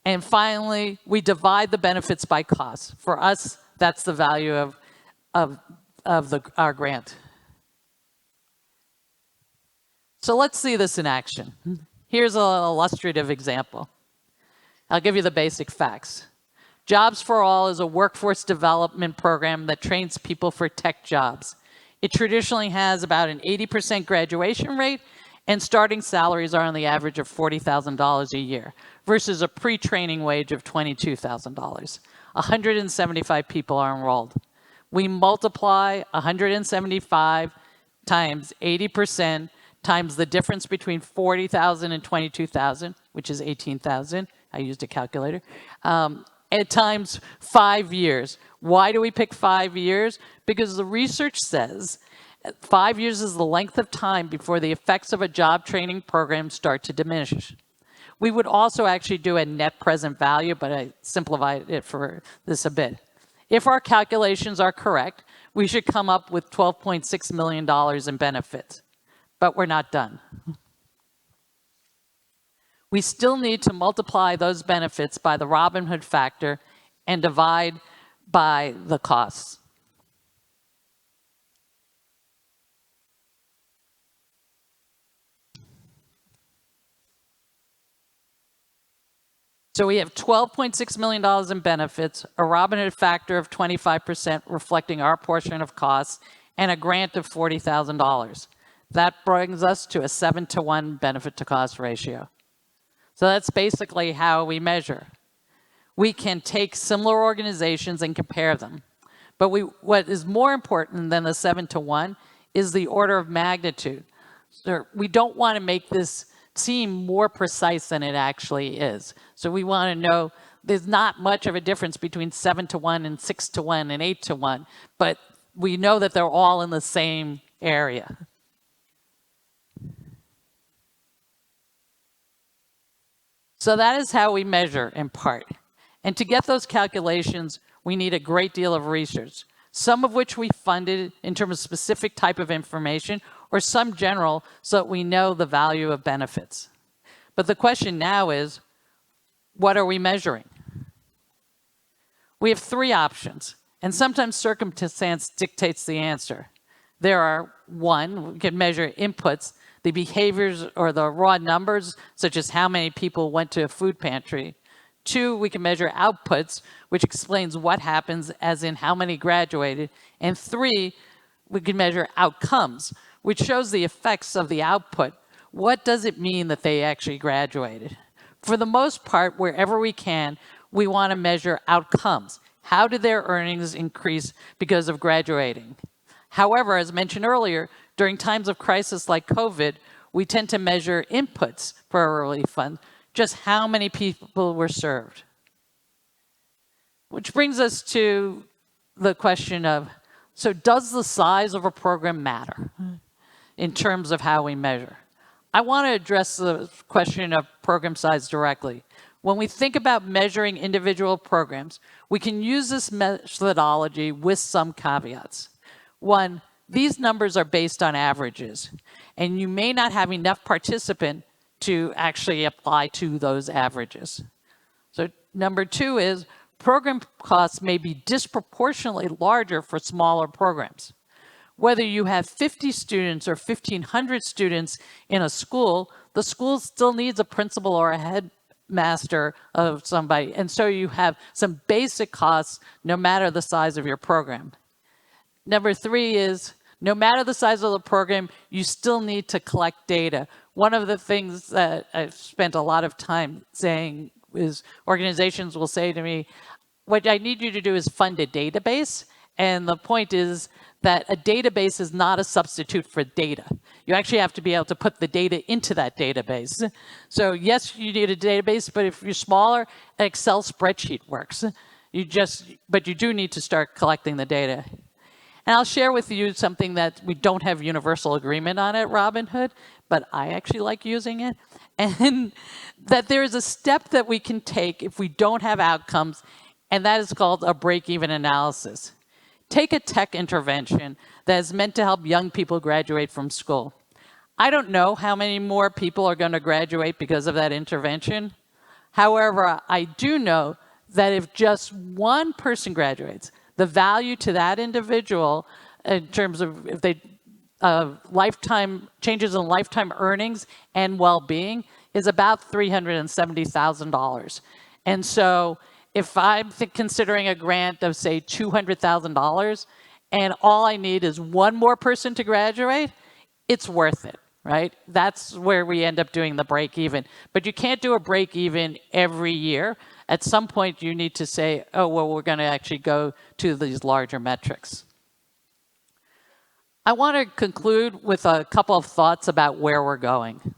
Speaker 3: And finally, we divide the benefits by cost. For us, that's the value of our grant. So let's see this in action. Here's an illustrative example. I'll give you the basic facts. Jobs for All is a workforce development program that trains people for tech jobs. It traditionally has about an 80% graduation rate, and starting salaries are on the average of $40,000 a year versus a pre-training wage of $22,000. 175 people are enrolled. We multiply 175 times 80% times the difference between 40,000 and 22,000, which is 18,000. I used a calculator. At times 5 years. Why do we pick 5 years? Because the research says 5 years is the length of time before the effects of a job training program start to diminish. We would also actually do a net present value, but I simplified it for this a bit. If our calculations are correct, we should come up with $12.6 million in benefits, but we're not done. We still need to multiply those benefits by the Robin Hood factor and divide by the costs. So we have $12.6 million in benefits, a Robin Hood factor of 25% reflecting our portion of costs, and a grant of $40,000. That brings us to a 7-to-1 benefit to cost ratio. So that's basically how we measure. We can take similar organizations and compare them. But what is more important than the 7-to-1 is the order of magnitude. So we don't want to make this seem more precise than it actually is. So we want to know there's not much of a difference between 7-to-1 and 6-to-1 and 8-to-1, but we know that they're all in the same area. So that is how we measure in part. And to get those calculations, we need a great deal of research, some of which we funded in terms of specific type of information, or some general so that we know the value of benefits. But the question now is, what are we measuring? We have 3 options, and sometimes circumstance dictates the answer. There are 1, we can measure inputs, the behaviors or the raw numbers, such as how many people went to a food pantry. 2, we can measure outputs, which explains what happens, as in how many graduated. And 3, we can measure outcomes, which shows the effects of the output. What does it mean that they actually graduated? For the most part, wherever we can, we want to measure outcomes. How did their earnings increase because of graduating? However, as mentioned earlier, during times of crisis like COVID, we tend to measure inputs for a relief fund, just how many people were served. Which brings us to the question of, so does the size of a program matter in terms of how we measure? I want to address the question of program size directly. When we think about measuring individual programs, we can use this methodology with some caveats. 1, these numbers are based on averages, and you may not have enough participant to actually apply to those averages. So number 2 is program costs may be disproportionately larger for smaller programs. Whether you have 50 students or 1,500 students in a school, the school still needs a principal or a headmaster of somebody. And so you have some basic costs no matter the size of your program. Number 3 is no matter the size of the program, you still need to collect data. One of the things that I've spent a lot of time saying is organizations will say to me, what I need you to do is fund a database. And the point is that a database is not a substitute for data. You actually have to be able to put the data into that database. So yes, you need a database, but if you're smaller, an Excel spreadsheet works. But you do need to start collecting the data. And I'll share with you something that we don't have universal agreement on at Robin Hood, but I actually like using it. And that there is a step that we can take if we don't have outcomes, and that is called a break-even analysis. Take a tech intervention that is meant to help young people graduate from school. I don't know how many more people are going to graduate because of that intervention. However, I do know that if just one person graduates, the value to that individual in terms of if they lifetime changes in lifetime earnings and well-being is about $370,000. And so if I'm considering a grant of say $200,000 and all I need is one more person to graduate, it's worth it, right? That's where we end up doing the break even. But you can't do a break even every year. At some point, you need to say, oh, well, we're going to actually go to these larger metrics. I want to conclude with a couple of thoughts about where we're going.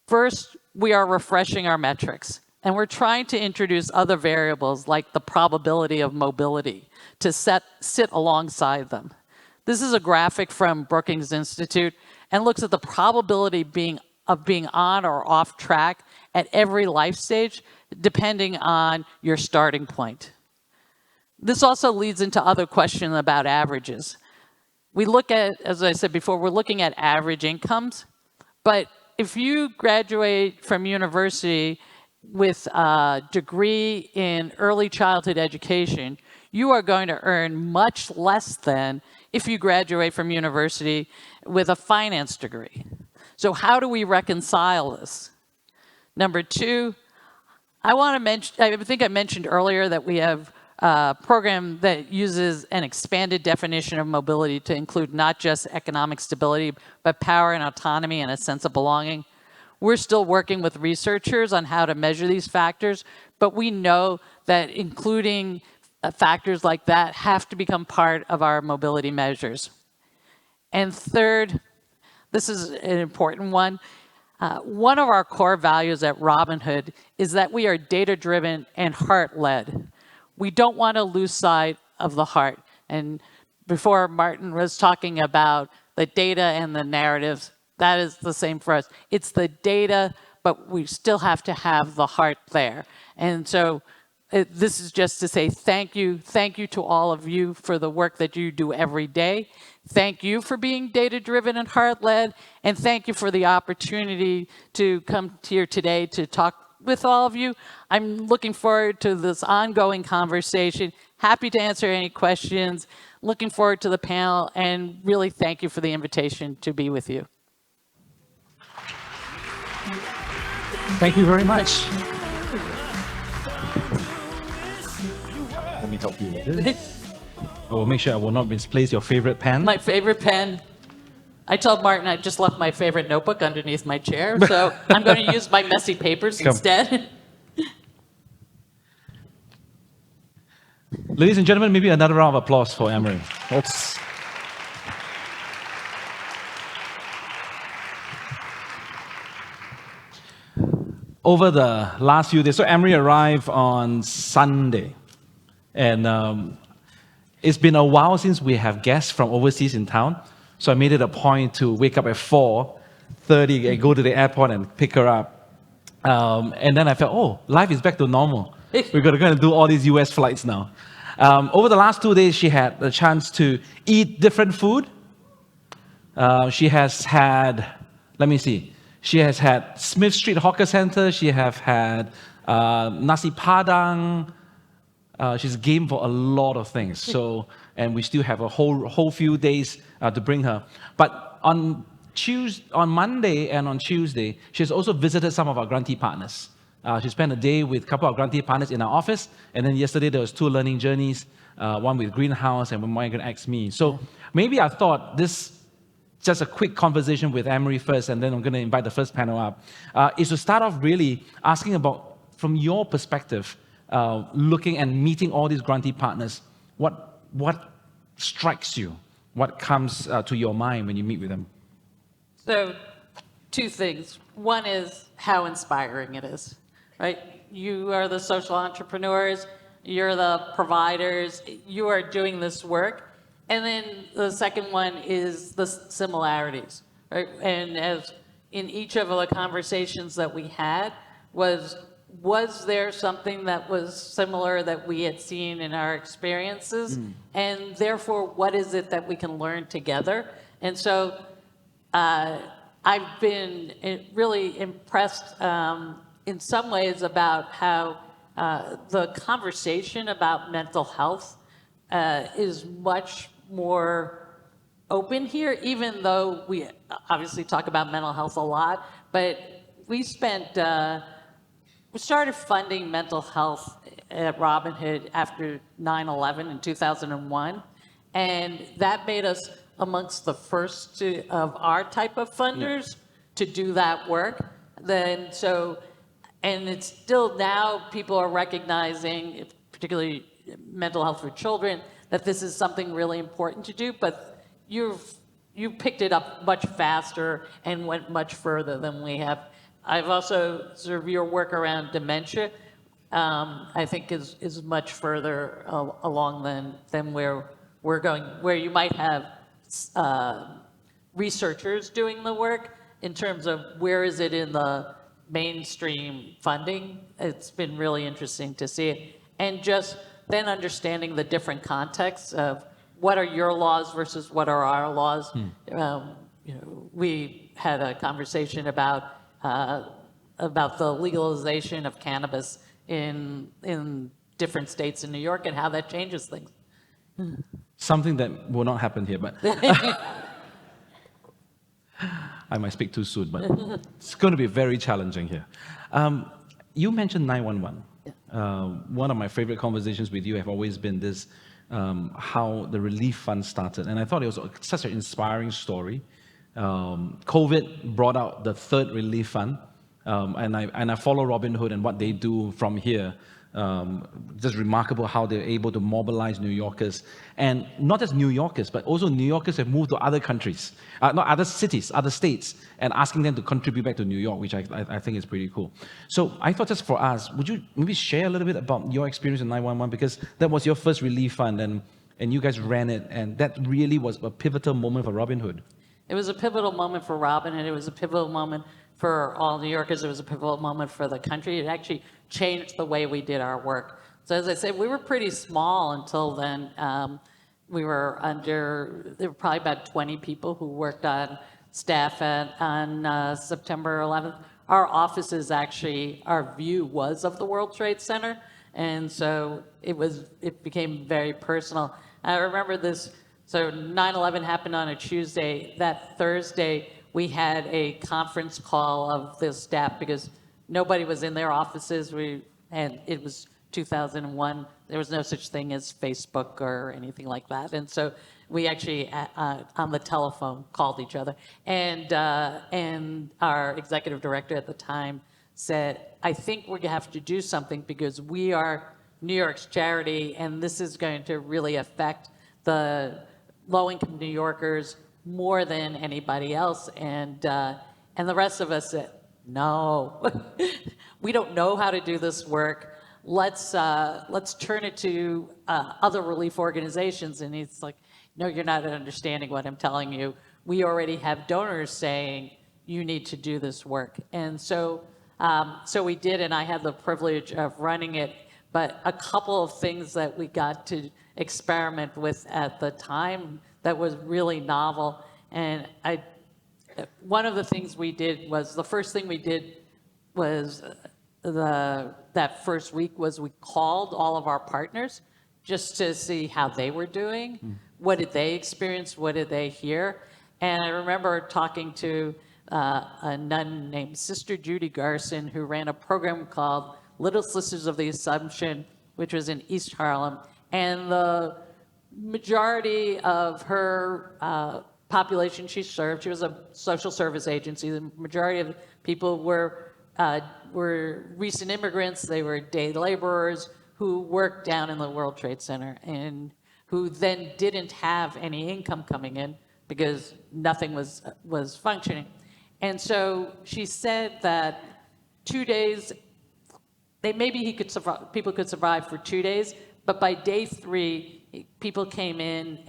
Speaker 3: First, we are refreshing our metrics, and we're trying to introduce other variables like the probability of mobility to sit alongside them. This is a graphic from Brookings Institute and looks at the probability of being on or off track at every life stage, depending on your starting point. This also leads into other questions about averages. We look at, as I said before, we're looking at average incomes, but if you graduate from university with a degree in early childhood education, you are going to earn much less than if you graduate from university with a finance degree. So how do we reconcile this? Number two, I think I mentioned earlier that we have a program that uses an expanded definition of mobility to include not just economic stability, but power and autonomy and a sense of belonging. We're still working with researchers on how to measure these factors, but we know that including factors like that have to become part of our mobility measures. And third, this is an important one. One of our core values at Robinhood is that we are data-driven and heart-led. We don't want to lose sight of the heart. And before Martin was talking about the data and the narratives, that is the same for us. It's the data, but we still have to have the heart there. And so this is just to say thank you to all of you for the work that you do every day. Thank you for being data-driven and heart-led, and thank you for the opportunity to come here today to talk with all of you. I'm looking forward to this ongoing conversation. Happy to answer any questions. Looking forward to the panel, and really thank you for the invitation to be with you.
Speaker 2: Thank you very much. Let me help you with this. I will make sure I will not misplace your favorite pen.
Speaker 3: My favorite pen. I told Martin I just left my favorite notebook underneath my chair, so I'm going to use my messy papers instead.
Speaker 2: Ladies and gentlemen, maybe another round of applause for Emary. Oops. Over the last few days, so Emary arrived on Sunday, and it's been a while since we have guests from overseas in town, so I made it a point to wake up at 4:30 and go to the airport and pick her up. And then I felt, oh, life is back to normal. We're going to do all these US flights now. Over the last 2 days, she had the chance to eat different food. She has had, let me see, she has had Smith Street Hawker Center. She has had nasi padang. She's game for a lot of things. So, and we still have a whole few days to bring her. But on Monday and on Tuesday, she's also visited some of our grantee partners. She spent a day with a couple of grantee partners in our office, and then yesterday there was 2 learning journeys, one with Greenhouse and one going to ask me. So maybe I thought this, just a quick conversation with Emary first, and then I'm going to invite the first panel up, is to start off really asking about, from your perspective, looking and meeting all these grantee partners, what strikes you? What comes to your mind when you meet with them?
Speaker 3: So, 2 things. One is how inspiring it is, right? You are the social entrepreneurs, you're the providers, you are doing this work. And then the second one is the similarities, right? And as in each of the conversations that we had, was there something that was similar that we had seen in our experiences? And therefore, what is it that we can learn together? And so I've been really impressed in some ways about how the conversation about mental health is much more open here, even though we obviously talk about mental health a lot, but we spent we started funding mental health at Robin Hood after 9/11 in 2001, and that made us amongst the first of our type of funders to do that work. And it's still now people are recognizing, particularly mental health for children, that this is something really important to do, but you picked it up much faster and went much further than we have. I've also sort of your work around dementia, I think is much further along than where we're going, where you might have researchers doing the work in terms of where is it in the mainstream funding. It's been really interesting to see it. And just then understanding the different contexts of what are your laws versus what are our laws. We had a conversation about the legalization of cannabis in different states in New York and how that changes things.
Speaker 2: Something that will not happen here, but I might speak too soon, but it's going to be very challenging here. You mentioned 911. One of my favorite conversations with you have always been this, how the relief fund started. And I thought it was such an inspiring story. COVID brought out the third relief fund, and I follow Robin Hood and what they do from here. Just remarkable how they're able to mobilize New Yorkers, and not just New Yorkers, but also New Yorkers have moved to other countries, not other cities, other states, and asking them to contribute back to New York, which I think is pretty cool. So I thought, just for us, would you maybe share a little bit about your experience in 911, because that was your first relief fund, and you guys ran it, and that really was a pivotal moment for Robin Hood.
Speaker 3: It was a pivotal moment for Robin, and it was a pivotal moment for all New Yorkers. It was a pivotal moment for the country. It actually changed the way we did our work. So as I said, we were pretty small until then. There were probably about 20 people who worked on staff on September 11th. Our offices actually, our view was of the World Trade Center, and so it became very personal. I remember this. So 9/11 happened on a Tuesday. That Thursday, we had a conference call of the staff because nobody was in their offices. And it was 2001. There was no such thing as Facebook or anything like that. And so we actually, on the telephone, called each other. And our executive director at the time said, I think we're going to have to do something because we are New York's charity, and this is going to really affect the low-income New Yorkers more than anybody else. And the rest of us said, no, we don't know how to do this work. Let's turn it to other relief organizations. And he's like, no, you're not understanding what I'm telling you. We already have donors saying you need to do this work. And so we did, and I had the privilege of running it. But a couple of things that we got to experiment with at the time that was really novel. And one of the things we did was, the first thing we did was that first week was we called all of our partners just to see how they were doing. What did they experience? What did they hear? And I remember talking to a nun named Sister Judy Garson, who ran a program called Little Sisters of the Assumption, which was in East Harlem. And the majority of her population she served, she was a social service agency. The majority of people were recent immigrants. They were day laborers who worked down in the World Trade Center and who then didn't have any income coming in because nothing was functioning. And so she said that 2 days, people could survive for 2 days, but by day 3, people came in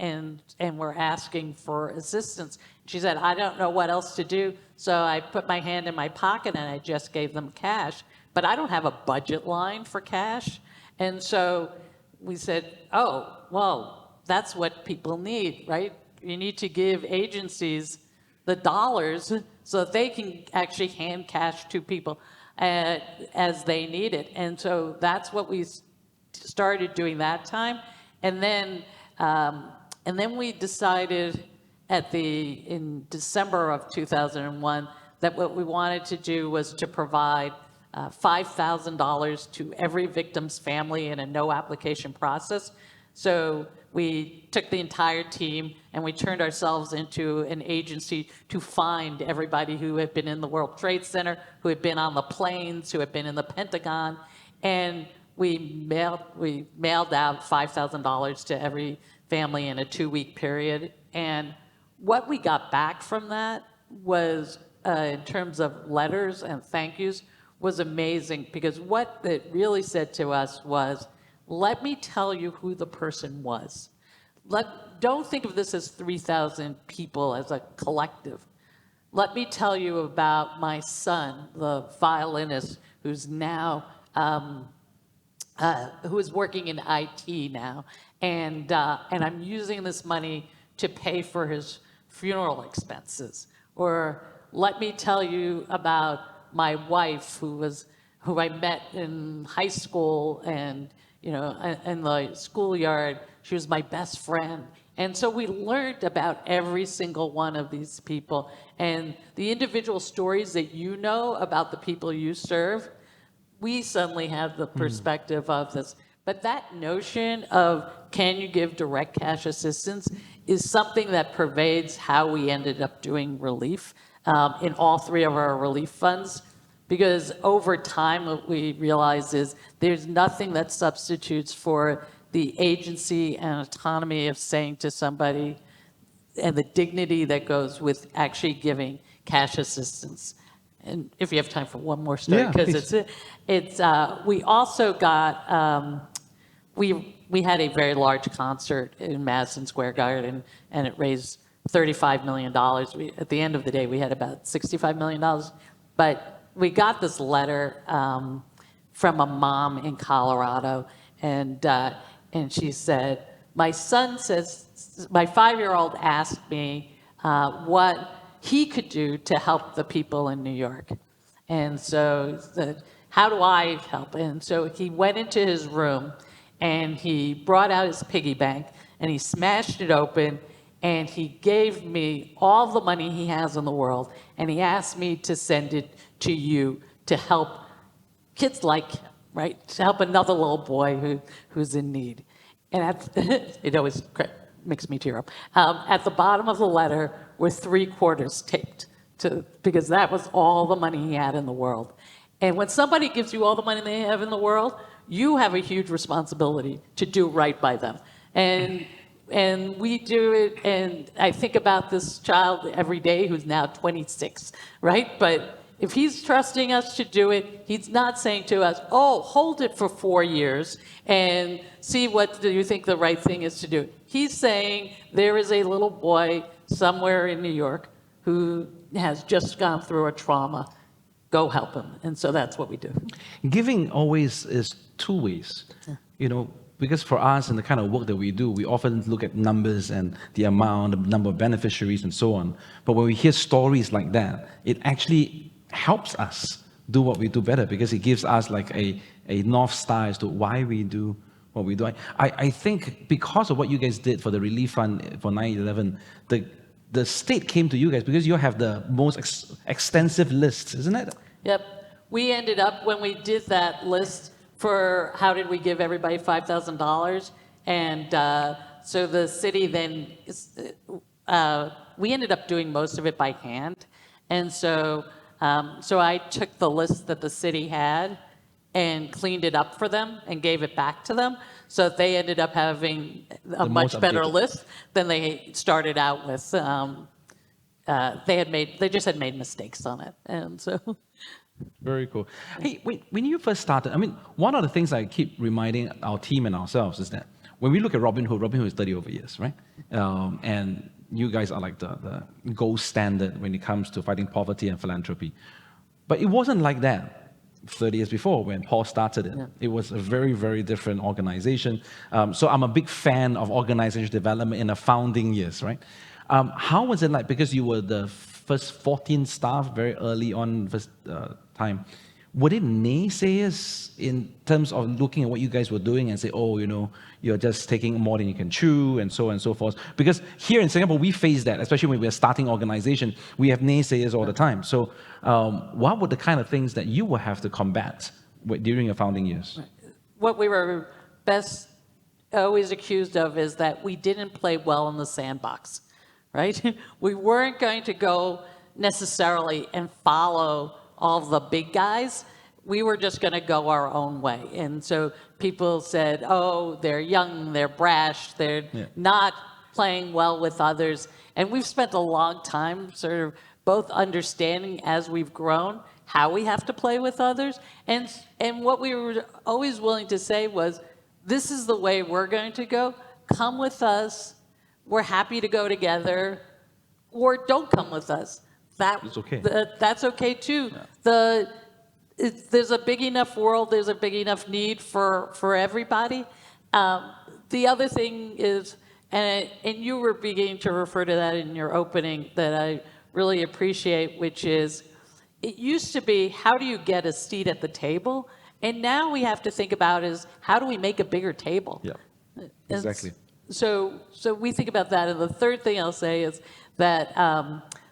Speaker 3: and were asking for assistance. She said, I don't know what else to do, so I put my hand in my pocket and I just gave them cash, but I don't have a budget line for cash. And so we said, oh, well, that's what people need, right? You need to give agencies the dollars so that they can actually hand cash to people as they need it. And so that's what we started doing that time. And then we decided in December of 2001 that what we wanted to do was to provide $5,000 to every victim's family in a no application process. So we took the entire team and we turned ourselves into an agency to find everybody who had been in the World Trade Center, who had been on the planes, who had been in the Pentagon, and we mailed out $5,000 to every family in a 2-week period. And what we got back from that was, in terms of letters and thank yous, was amazing, because what it really said to us was, let me tell you who the person was. Don't think of this as 3,000 people as a collective. Let me tell you about my son, the violinist, who's now, who is working in IT now. And I'm using this money to pay for his funeral expenses. Or let me tell you about my wife, who I met in high school, and in the schoolyard. She was my best friend. And so we learned about every single one of these people, and the individual stories that you know about the people you serve. We suddenly have the perspective of this. But that notion of, can you give direct cash assistance, is something that pervades how we ended up doing relief in all 3 of our relief funds. Because over time, what we realize is there's nothing that substitutes for the agency and autonomy of saying to somebody, and the dignity that goes with actually giving cash assistance. And if you have time for one more story, because we also got, we had a very large concert in Madison Square Garden, and it raised $35 million. At the end of the day, we had about $65 million. But we got this letter from a mom in Colorado, and she said, my son says, my 5-year-old asked me what he could do to help the people in New York. And so he said, how do I help? And so he went into his room and he brought out his piggy bank and he smashed it open, and he gave me all the money he has in the world, and he asked me to send it to you to help kids like him, right? To help another little boy who's in need. And it always makes me tear up. At the bottom of the letter were 3 quarters taped, because that was all the money he had in the world. And when somebody gives you all the money they have in the world, you have a huge responsibility to do right by them. And we do it, and I think about this child every day who's now 26, right? But if he's trusting us to do it, he's not saying to us, oh, hold it for 4 years and see what do you think the right thing is to do. He's saying there is a little boy somewhere in New York who has just gone through a trauma. Go help him. And so that's what we do.
Speaker 2: Giving always is 2 ways. Because for us and the kind of work that we do, we often look at numbers and the amount, the number of beneficiaries and so on. But when we hear stories like that, it actually helps us do what we do better, because it gives us like a North Star as to why we do what we do. I think because of what you guys did for the relief fund for 9/11, the state came to you guys because you have the most extensive list, isn't it?
Speaker 3: Yep. We ended up, when we did that list for how did we give everybody $5,000, and so the city then, we ended up doing most of it by hand. And so I took the list that the city had and cleaned it up for them and gave it back to them, so that they ended up having a much better list than they started out with. They just had made mistakes on it, and so.
Speaker 2: Very cool. Hey, when you first started, one of the things I keep reminding our team and ourselves is that when we look at Robin Hood is 30 over years, right? And you guys are like the gold standard when it comes to fighting poverty and philanthropy. But it wasn't like that 30 years before when Paul started it. Yeah. It was a very, very different organization. So I'm a big fan of organization development in the founding years, right? How was it like, because you were the first 14 staff very early on first time, were they naysayers in terms of looking at what you guys were doing and say, oh, you're just taking more than you can chew and so on and so forth? Because here in Singapore, we face that, especially when we're starting organization, we have naysayers all the time. So what were the kind of things that you will have to combat during your founding years?
Speaker 3: What we were best always accused of is that we didn't play well in the sandbox, right? We weren't going to go necessarily and follow all the big guys. We were just going to go our own way. And so people said, oh, they're young, they're brash, they're not playing well with others. And we've spent a long time sort of both understanding as we've grown how we have to play with others. And what we were always willing to say was, this is the way we're going to go. Come with us. We're happy to go together. Or don't come with us.
Speaker 2: It's okay.
Speaker 3: That's okay too. Yeah. There's a big enough world, there's a big enough need for everybody. The other thing is, and you were beginning to refer to that in your opening that I really appreciate, which is, it used to be, how do you get a seat at the table? And now we have to think about is, how do we make a bigger table?
Speaker 2: Yeah, exactly.
Speaker 3: So we think about that. And the third thing I'll say is that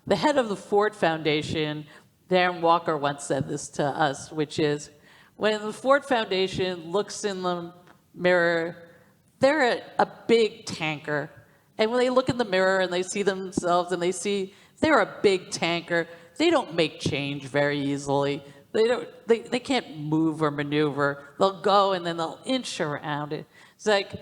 Speaker 3: the head of the Ford Foundation, Darren Walker, once said this to us, which is, when the Ford Foundation looks in the mirror, they're a big tanker. And when they look in the mirror and they see themselves and they see they're a big tanker, they don't make change very easily. They can't move or maneuver. They'll go and then they'll inch around it. It's like,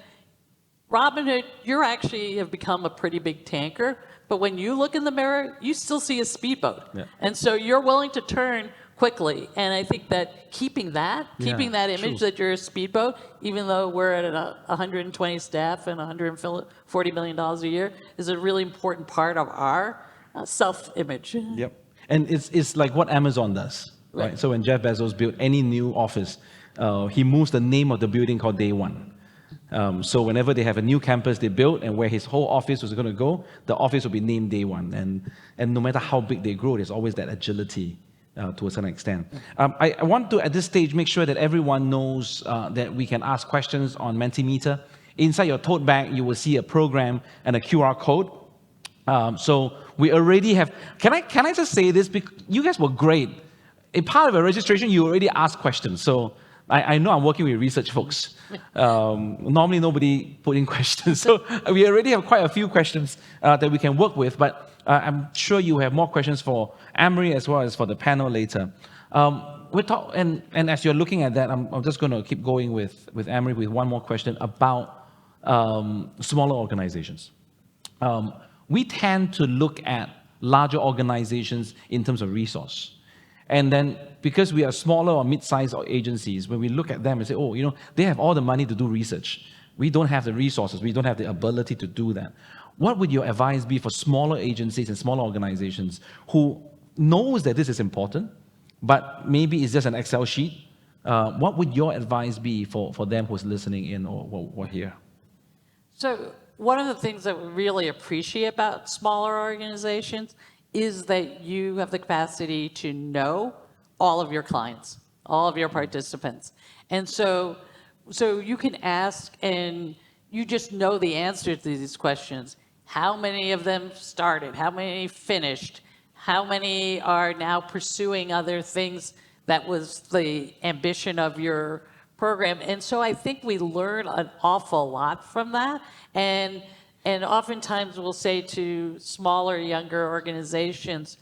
Speaker 3: Robinhood, you actually have become a pretty big tanker, but when you look in the mirror, you still see a speedboat. Yeah. And so you're willing to turn quickly. And I think that keeping that image that you're a speedboat, even though we're at 120 staff and $140 million a year, is a really important part of our self-image.
Speaker 2: Yep. And it's like what Amazon does, right? So when Jeff Bezos built any new office, he moves the name of the building called Day One. So whenever they have a new campus they build and where his whole office was going to go, the office will be named Day One. And no matter how big they grow, there's always that agility to a certain extent. I want to, at this stage, make sure that everyone knows that we can ask questions on Mentimeter. Inside your tote bag, you will see a program and a QR code. So we already have, can I just say this? Because you guys were great. A part of a registration, you already asked questions. So I know I'm working with research folks. Normally nobody put in questions. So we already have quite a few questions that we can work with, but I'm sure you have more questions for Emary as well as for the panel later. And as you're looking at that, I'm just going to keep going with Emary with one more question about smaller organizations. We tend to look at larger organizations in terms of resource. And then because we are smaller or mid-sized agencies, when we look at them and say, oh, they have all the money to do research. We don't have the resources. We don't have the ability to do that. What would your advice be for smaller agencies and smaller organizations who knows that this is important, but maybe it's just an Excel sheet? What would your advice be for them who's listening in or here?
Speaker 3: So one of the things that we really appreciate about smaller organizations is that you have the capacity to know all of your clients, all of your participants. And so you can ask and you just know the answer to these questions. How many of them started? How many finished? How many are now pursuing other things that was the ambition of your program? And so I think we learn an awful lot from that. And oftentimes we'll say to smaller, younger organizations,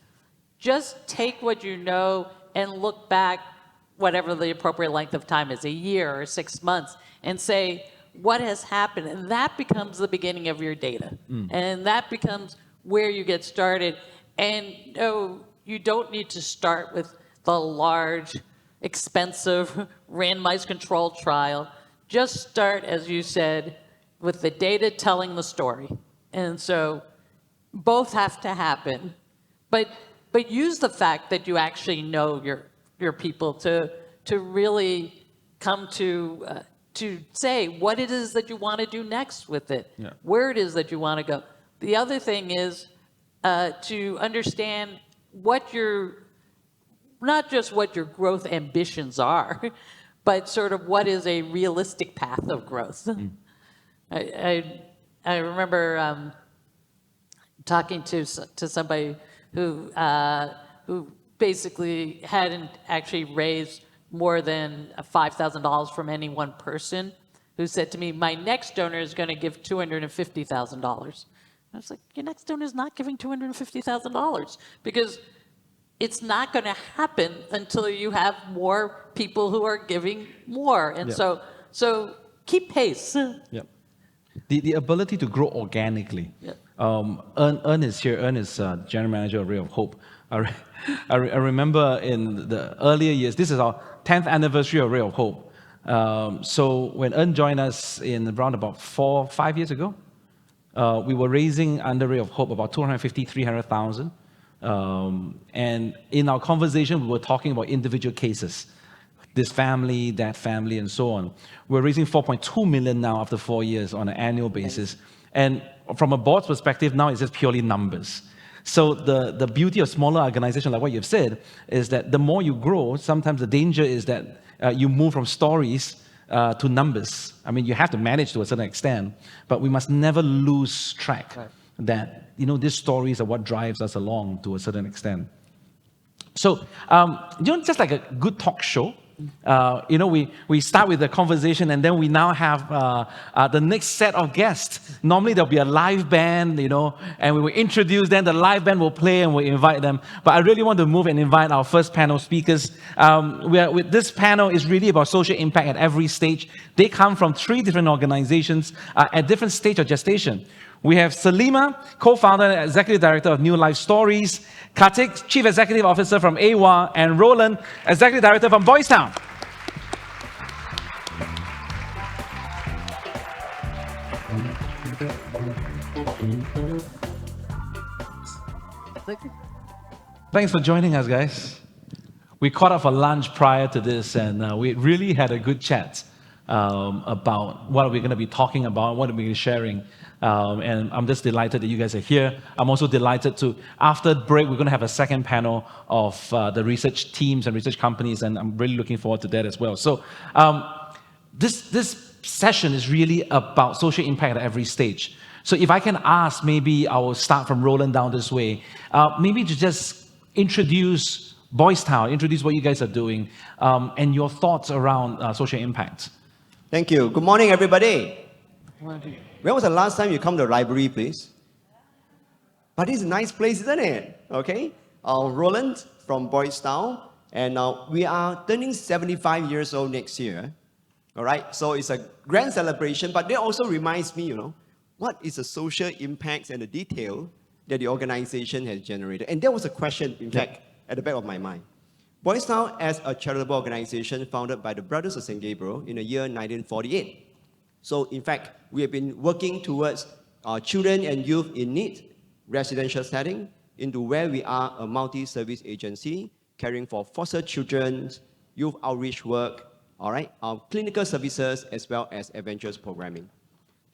Speaker 3: just take what you know and look back, whatever the appropriate length of time is, a year or 6 months, and say, what has happened? And that becomes the beginning of your data. And that becomes where you get started. And no, you don't need to start with the large, expensive, randomized controlled trial. Just start, as you said, with the data telling the story. And so both have to happen. But use the fact that you actually know your people to really come to say what it is that you want to do next with it, where it is that you want to go. The other thing is to understand what not just what your growth ambitions are, but sort of what is a realistic path of growth. I remember talking to somebody who basically hadn't actually raised more than $5,000 from any one person, who said to me, my next donor is going to give $250,000. I was like, your next donor is not giving $250,000 because it's not going to happen until you have more people who are giving more. And so keep pace.
Speaker 2: Yep. The ability to grow organically.
Speaker 3: Yep.
Speaker 2: Ern is here. Ern is General Manager of Ray of Hope. I remember in the earlier years, this is our 10th anniversary of Ray of Hope. So when Ern joined us in around about 4-5 years ago, we were raising under Ray of Hope about 250,000-300,000. And in our conversation, we were talking about individual cases. This family, that family, and so on. We're raising 4.2 million now after 4 years on an annual basis. And from a board's perspective, now it's just purely numbers. So the beauty of smaller organizations, like what you've said, is that the more you grow, sometimes the danger is that you move from stories to numbers. I mean, you have to manage to a certain extent, but we must never lose track that, these stories are what drives us along to a certain extent. So, just like a good talk show, we start with the conversation and then we now have the next set of guests. Normally there'll be a live band, and we will introduce them, the live band will play and we'll invite them. But I really want to move and invite our first panel speakers. With this panel is really about social impact at every stage. They come from 3 different organizations at different stage of gestation. We have Salima, co-founder and executive director of New Life Stories, Kartik, chief executive officer from AWA, and Roland, executive director from Boys Town. Thanks for joining us, guys. We caught up for lunch prior to this, and we really had a good chat about what we're going to be talking about, what we're going to be sharing. And I'm just delighted that you guys are here. I'm also delighted to, after the break, we're going to have a second panel of the research teams and research companies, and I'm really looking forward to that as well. So this session is really about social impact at every stage. So if I can ask, maybe I will start from Roland down this way, maybe to just introduce Boys Town, introduce what you guys are doing, and your thoughts around social impact.
Speaker 4: Thank you. Good morning, everybody. When was the last time you come to the library, please? But this is a nice place, isn't it? Okay. Roland from Boys Town, and we are turning 75 years old next year. All right. So it's a grand celebration, but that also reminds me, what is the social impacts and the detail that the organization has generated? And that was a question, in fact, at the back of my mind. Boys Town, as a charitable organization founded by the Brothers of St. Gabriel in the year 1948. So, in fact, we have been working towards children and youth in need, residential setting, into where we are a multi-service agency, caring for foster children, youth outreach work, all right, clinical services, as well as adventures programming.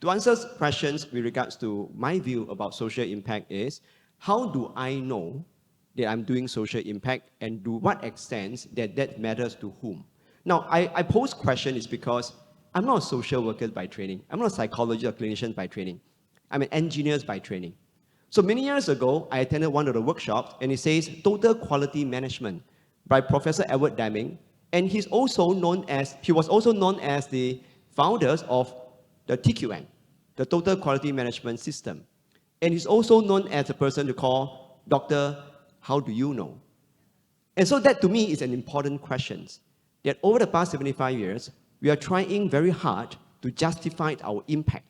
Speaker 4: To answer questions with regards to my view about social impact is, how do I know that I'm doing social impact, and to what extent that matters to whom? Now, I pose question is because I'm not a social worker by training. I'm not a psychologist or clinician by training. I'm an engineer by training. So many years ago, I attended one of the workshops, and it says Total Quality Management by Professor Edward Deming, and he was also known as the founders of the TQM, the Total Quality Management System. And he's also known as a person to call Dr. How do you know? And so that to me is an important question, that over the past 75 years, we are trying very hard to justify our impact.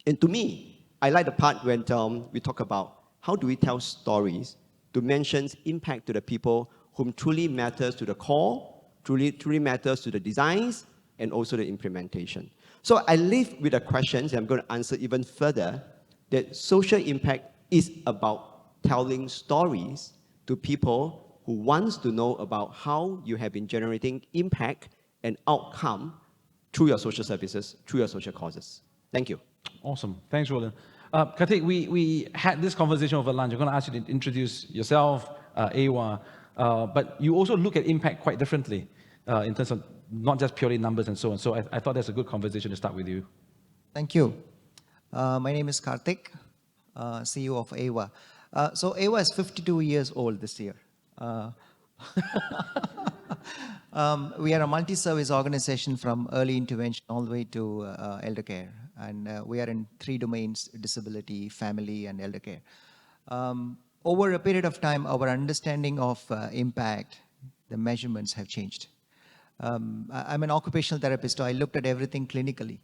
Speaker 4: And to me, I like the part when we talk about how do we tell stories to mention impact to the people whom truly matters to the core, truly matters to the designs, and also the implementation. So I leave with the questions, and I'm going to answer even further, that social impact is about telling stories to people who wants to know about how you have been generating impact and outcome through your social services, through your social causes. Thank you.
Speaker 2: Awesome. Thanks, Roland. Kartik, we had this conversation over lunch. I'm going to ask you to introduce yourself, AWA, but you also look at impact quite differently in terms of not just purely numbers and so on. So I thought that's a good conversation to start with you.
Speaker 5: Thank you. My name is Karthik, CEO of AWA. So AWA is 52 years old this year. We are a multi-service organization from early intervention all the way to elder care. And we are in 3 domains: disability, family, and elder care. Over a period of time, our understanding of impact, the measurements have changed. I'm an occupational therapist, so I looked at everything clinically.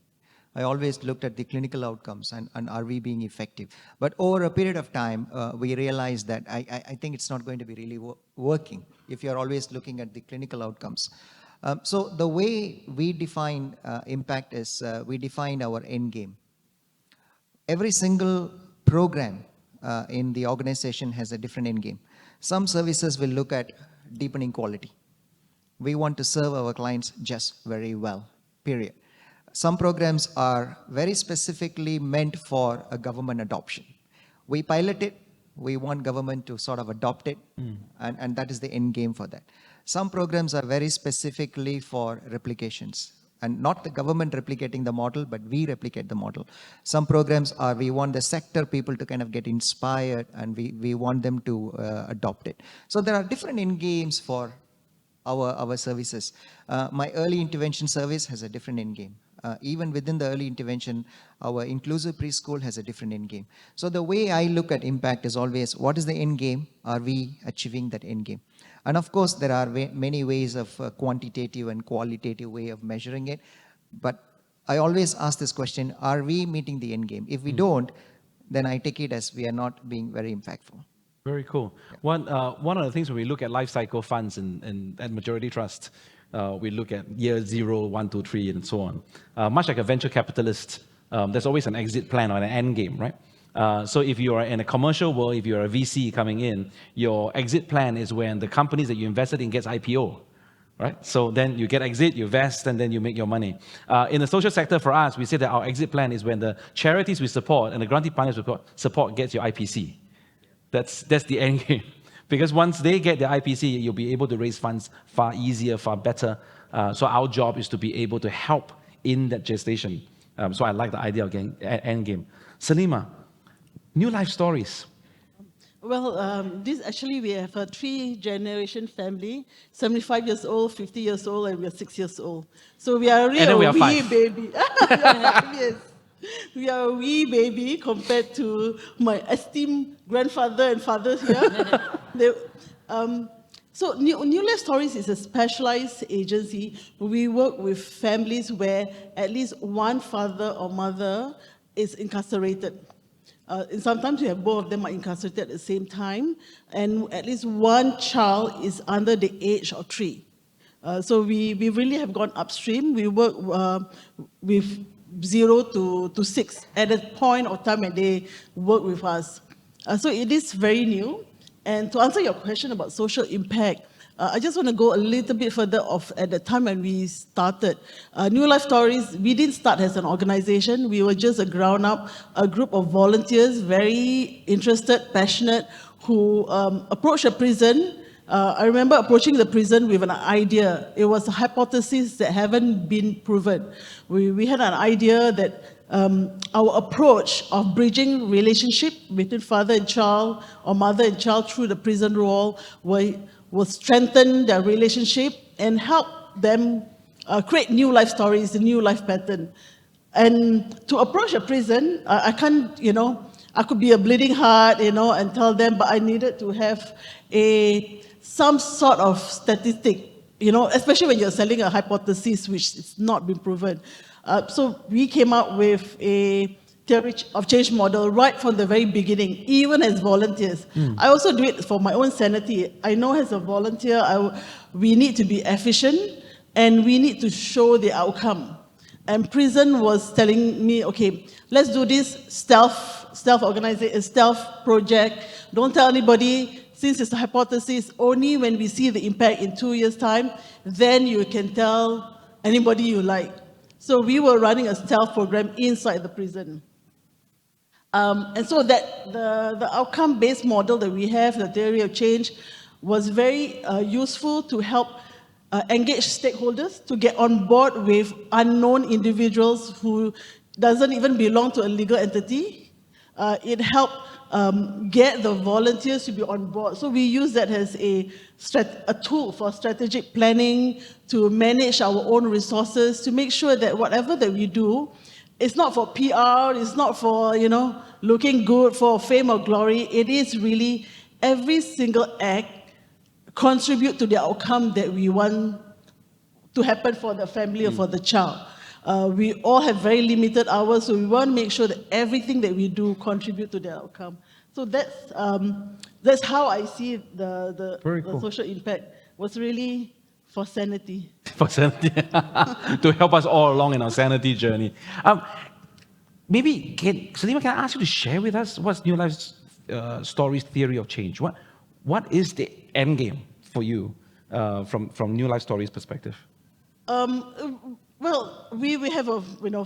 Speaker 5: I always looked at the clinical outcomes and are we being effective. But over a period of time, we realized that I think it's not going to be really working if you're always looking at the clinical outcomes. So the way we define impact is we define our end game. Every single program in the organization has a different end game. Some services will look at deepening quality. We want to serve our clients just very well, period. Some programs are very specifically meant for a government adoption. We pilot it, we want government to sort of adopt it, and that is the end game for that. Some programs are very specifically for replications, and not the government replicating the model, but we replicate the model. Some programs are, we want the sector people to kind of get inspired, and we want them to adopt it. So there are different end games for our services. My early intervention service has a different end game. Even within the early intervention, our inclusive preschool has a different end game. So the way I look at impact is always, what is the end game? Are we achieving that end game? And of course, there are many ways of quantitative and qualitative way of measuring it. But I always ask this question, are we meeting the end game? If we don't, then I take it as we are not being very impactful.
Speaker 2: Very cool. One of the things when we look at life cycle funds at Majurity Trust, we look at year 0, 1, 2, 3, and so on. Much like a venture capitalist, there's always an exit plan or an end game, right? So if you are in a commercial world, if you're a VC coming in, your exit plan is when the companies that you invested in gets IPO, right? So then you get exit, you vest, and then you make your money. In the social sector for us, we say that our exit plan is when the charities we support and the grantee partners we support gets your IPC. That's the end game. Because once they get the IPC, you'll be able to raise funds far easier, far better. So our job is to be able to help in that gestation. So I like the idea of getting end game. Salima, new life stories.
Speaker 6: Well, this actually, we have a 3-generation family, 75 years old, 50 years old, and we are 6 years old. So we are really
Speaker 2: And then we are
Speaker 6: wee
Speaker 2: 5.
Speaker 6: baby. Yes. We are a wee baby compared to my esteemed grandfather and fathers here. So New Life Stories is a specialized agency. We work with families where at least one father or mother is incarcerated. And sometimes we have both of them are incarcerated at the same time, and at least one child is under the age of 3. So we really have gone upstream. We work with 0 to 6 at a point of time when they work with us. So it is very new. And to answer your question about social impact, I just want to go a little bit further off at the time when we started. New Life Stories, we didn't start as an organization. We were just a group of volunteers, very interested, passionate, who approached a prison. I remember approaching the prison with an idea. It was a hypothesis that haven't been proven. We had an idea that our approach of bridging relationship between father and child or mother and child through the prison wall will strengthen their relationship and help them create new life stories, a new life pattern. And to approach a prison, I can't, I could be a bleeding heart, and tell them, but I needed to have some sort of statistic, especially when you're selling a hypothesis which is not been proven. So we came up with a theory of change model right from the very beginning, even as volunteers. I also do it for my own sanity. I know as a volunteer, we need to be efficient and we need to show the outcome. And prison was telling me, okay, let's do this stealth organization, stealth project. Don't tell anybody. Since it's a hypothesis, only when we see the impact in 2 years' time, then you can tell anybody you like. So we were running a stealth program inside the prison. And so that the outcome-based model that we have, the theory of change, was very useful to help engage stakeholders to get on board with unknown individuals who doesn't even belong to a legal entity. It helped get the volunteers to be on board. So we use that as a tool for strategic planning, to manage our own resources, to make sure that whatever that we do, it's not for PR, it's not for, looking good, for fame or glory. It is really every single act contribute to the outcome that we want to happen for the family or for the child. We all have very limited hours, so we want to make sure that everything that we do contribute to the outcome. So that's how I see the social impact was really for sanity.
Speaker 2: For sanity, to help us all along in our sanity journey. Maybe, Salima, can I ask you to share with us what's New Life's Stories theory of change? What is the end game for you from New Life Stories' perspective?
Speaker 6: Well, we have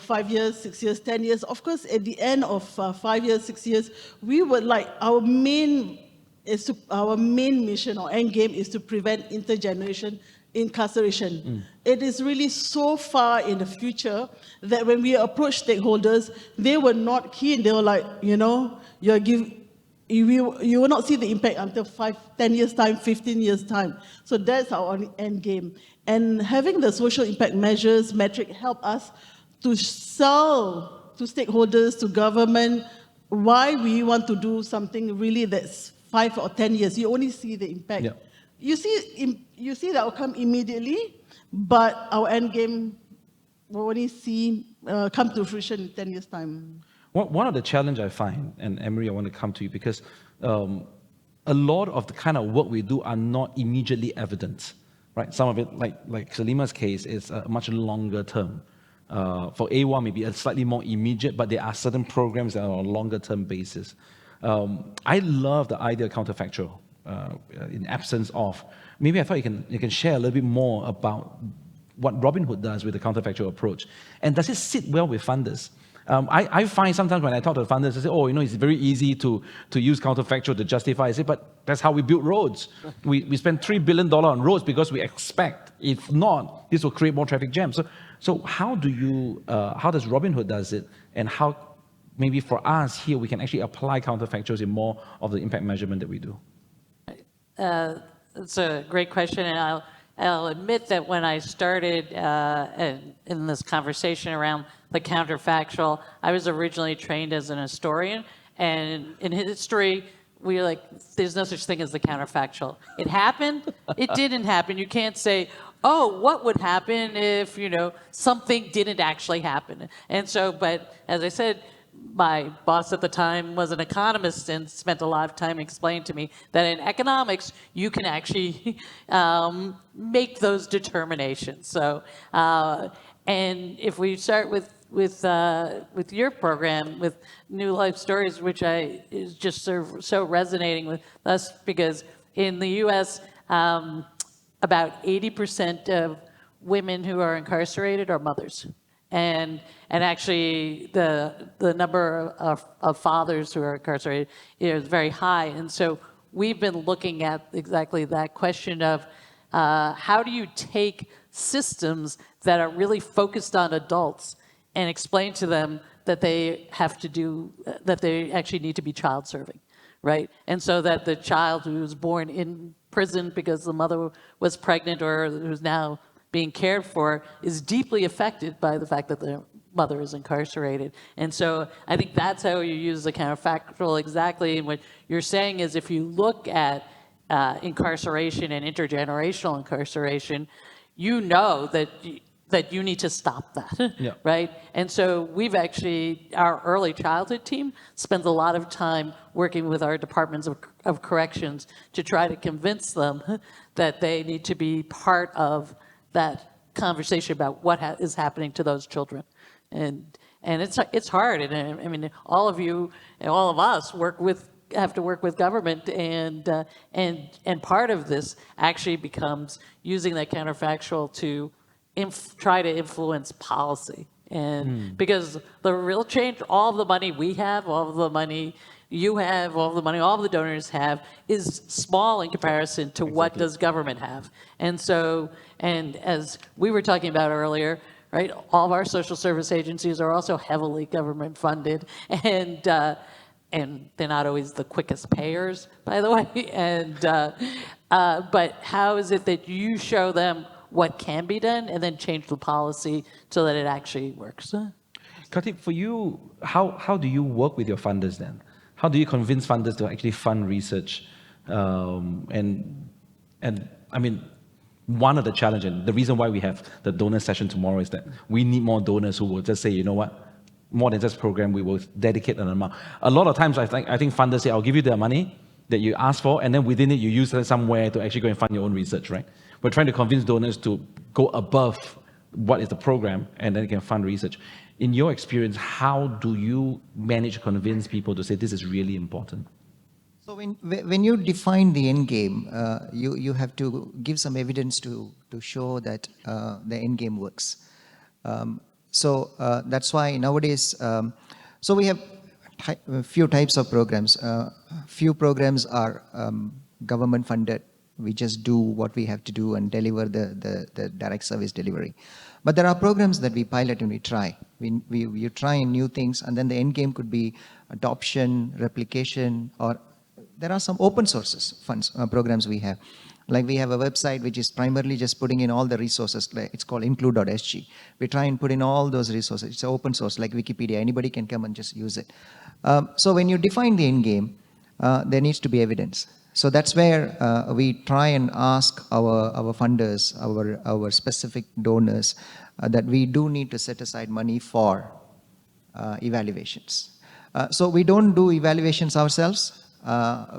Speaker 6: 5 years, 6 years, 10 years. Of course, at the end of 5 years, 6 years, we would like our main mission or end game is to prevent intergeneration incarceration. It is really so far in the future that when we approach stakeholders, they were not keen. They were like, you will not see the impact until 5, 10 years time, 15 years time. So that's our end game. And having the social impact measures, metric, help us to sell to stakeholders, to government, why we want to do something really that's 5 or 10 years. You only see the impact.
Speaker 2: Yeah.
Speaker 6: You see the outcome immediately, but our end game will only come to fruition in 10 years' time.
Speaker 2: One of the challenge I find, and Emary, I want to come to you because a lot of the kind of work we do are not immediately evident, right? Some of it, like Salima's case, is much longer term. For A1, maybe a slightly more immediate, but there are certain programs that are on a longer term basis. I love the idea of counterfactual. In absence of, maybe I thought you can share a little bit more about what Robin Hood does with the counterfactual approach, and does it sit well with funders? I find sometimes when I talk to the funders, they say, it's very easy to use counterfactual to justify. I say, but that's how we build roads. We spend $3 billion on roads because we expect, if not, this will create more traffic jams. So how does Robin Hood does it, and how maybe for us here we can actually apply counterfactuals in more of the impact measurement that we do?
Speaker 3: It's a great question, and I'll admit that when I started in this conversation around the counterfactual, I was originally trained as an historian, and in history, we were like, there's no such thing as the counterfactual. It happened, it didn't happen. You can't say, what would happen if, something didn't actually happen? And so, but as I said, my boss at the time was an economist and spent a lot of time explaining to me that in economics, you can actually make those determinations. So, and if we start with your program, with New Life Stories, which is just so resonating with us, because in the U.S., about 80% of women who are incarcerated are mothers. And actually, the number of fathers who are incarcerated is very high. And so we've been looking at exactly that question of how do you take systems that are really focused on adults and explain to them that they actually need to be child serving, right? And so that the child who was born in prison because the mother was pregnant or who's now being cared for is deeply affected by the fact that the mother is incarcerated. And so I think that's how you use the counterfactual exactly. And what you're saying is if you look at incarceration and intergenerational incarceration, you know that you need to stop that,
Speaker 2: Yeah.
Speaker 3: right? And so we've actually, our early childhood team spends a lot of time working with our departments of corrections to try to convince them that they need to be part of that conversation about what is happening to those children. And it's hard. And I mean, all of you and all of us have to work with government, and part of this actually becomes using that counterfactual to try to influence policy. And because the real change, all of the money we have, all of the money you have, all of the money all of the donors have, is small in comparison to what does government have. And so, and as we were talking about earlier, right, all of our social service agencies are also heavily government funded, and they're not always the quickest payers, by the way. And but how is it that you show them what can be done and then change the policy so that it actually works?
Speaker 2: Karthik, for you, how do you work with your funders then? How do you convince funders to actually fund research? And I mean, one of the challenges, and the reason why we have the donor session tomorrow is that we need more donors who will just say, you know what, more than just program, we will dedicate an amount. A lot of times, I think funders say, I'll give you the money that you ask for, and then within it, you use it somewhere to actually go and fund your own research, right? We're trying to convince donors to go above what is the program, and then you can fund research. In your experience, how do you manage to convince people to say this is really important?
Speaker 5: So when you define the end game, you have to give some evidence to show that the end game works. So that's why nowadays, so we have a few types of programs. Few programs are government funded. We just do what we have to do and deliver the direct service delivery. But there are programs that we pilot and we try. We try new things, and then the end game could be adoption, replication, or there are some open sources programs we have. Like we have a website which is primarily just putting in all the resources. It's called include.sg. We try and put in all those resources. It's open source, like Wikipedia. Anybody can come and just use it. So when you define the end game, there needs to be evidence. So that's where we try and ask our funders, our specific donors, that we do need to set aside money for evaluations. So we don't do evaluations ourselves.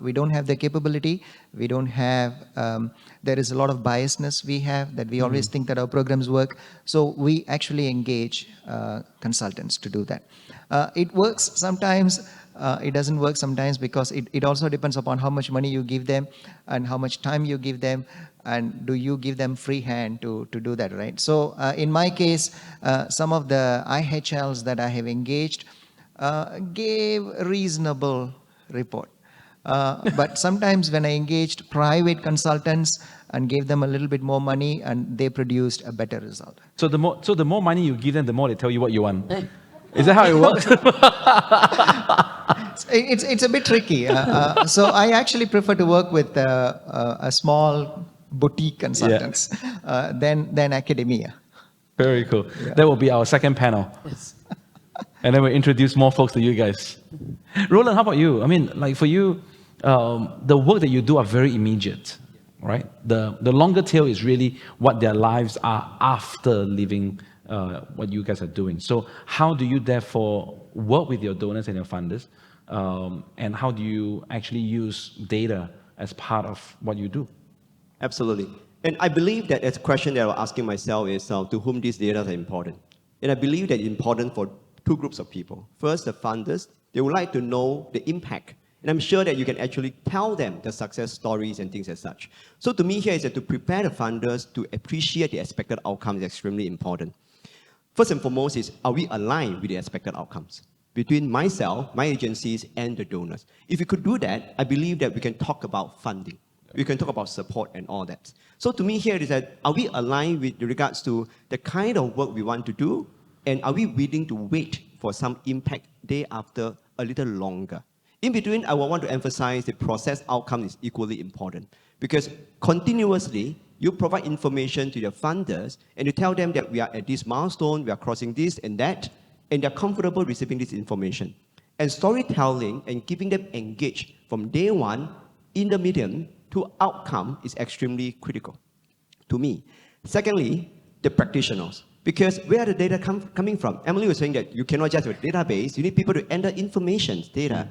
Speaker 5: We don't have the capability. We don't have, there is a lot of biasness we have, that we always think that our programs work. So we actually engage consultants to do that. It works sometimes, it doesn't work sometimes, because it also depends upon how much money you give them and how much time you give them, and do you give them free hand to do that, right? So in my case, some of the IHLs that I have engaged gave a reasonable report. But sometimes when I engaged private consultants and gave them a little bit more money, and they produced a better result.
Speaker 2: So the more money you give them, the more they tell you what you want. Is that how it works?
Speaker 5: It's a bit tricky. So I actually prefer to work with a small boutique consultants than academia.
Speaker 2: Very cool. Yeah. That will be our second panel.
Speaker 3: Yes.
Speaker 2: And then we'll introduce more folks to you guys. Roland, how about you? I mean, like for you, the work that you do are very immediate, right? The longer tail is really what their lives are after leaving what you guys are doing. So how do you therefore work with your donors and your funders? And how do you actually use data as part of what you do?
Speaker 4: Absolutely. And I believe that a question that I'm asking myself is to whom these data are important. And I believe that it's important for two groups of people. First, the funders, they would like to know the impact. And I'm sure that you can actually tell them the success stories and things as such. So to me here is that to prepare the funders to appreciate the expected outcomes is extremely important. First and foremost is, are we aligned with the expected outcomes between myself, my agencies, and the donors? If we could do that, I believe that we can talk about funding. We can talk about support and all that. So to me here is that, are we aligned with regards to the kind of work we want to do? And are we willing to wait for some impact day after a little longer? In between, I will want to emphasize the process outcome is equally important, because continuously, you provide information to your funders and you tell them that we are at this milestone, we are crossing this and that, and they're comfortable receiving this information. And storytelling and keeping them engaged from day one, in the medium to outcome is extremely critical to me. Secondly, the practitioners. Because where are the data coming from? Emily was saying that you cannot just have a database, you need people to enter information, data.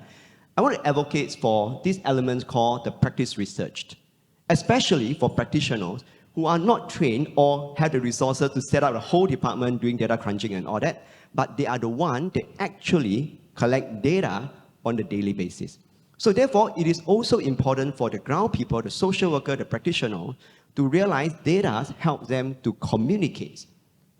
Speaker 4: I want to advocate for these elements called the practice researched, especially for practitioners who are not trained or have the resources to set up a whole department doing data crunching and all that, but they are the ones that actually collect data on a daily basis. So therefore, it is also important for the ground people, the social worker, the practitioner, to realize data helps them to communicate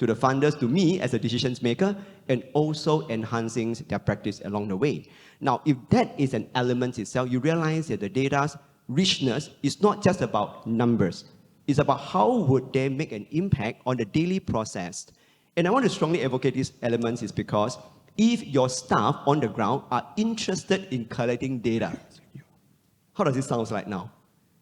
Speaker 4: to the funders, to me as a decision maker, and also enhancing their practice along the way. Now, if that is an element itself, you realize that the data's richness is not just about numbers. It's about how would they make an impact on the daily process. And I want to strongly advocate these elements is because if your staff on the ground are interested in collecting data, how does it sound like now?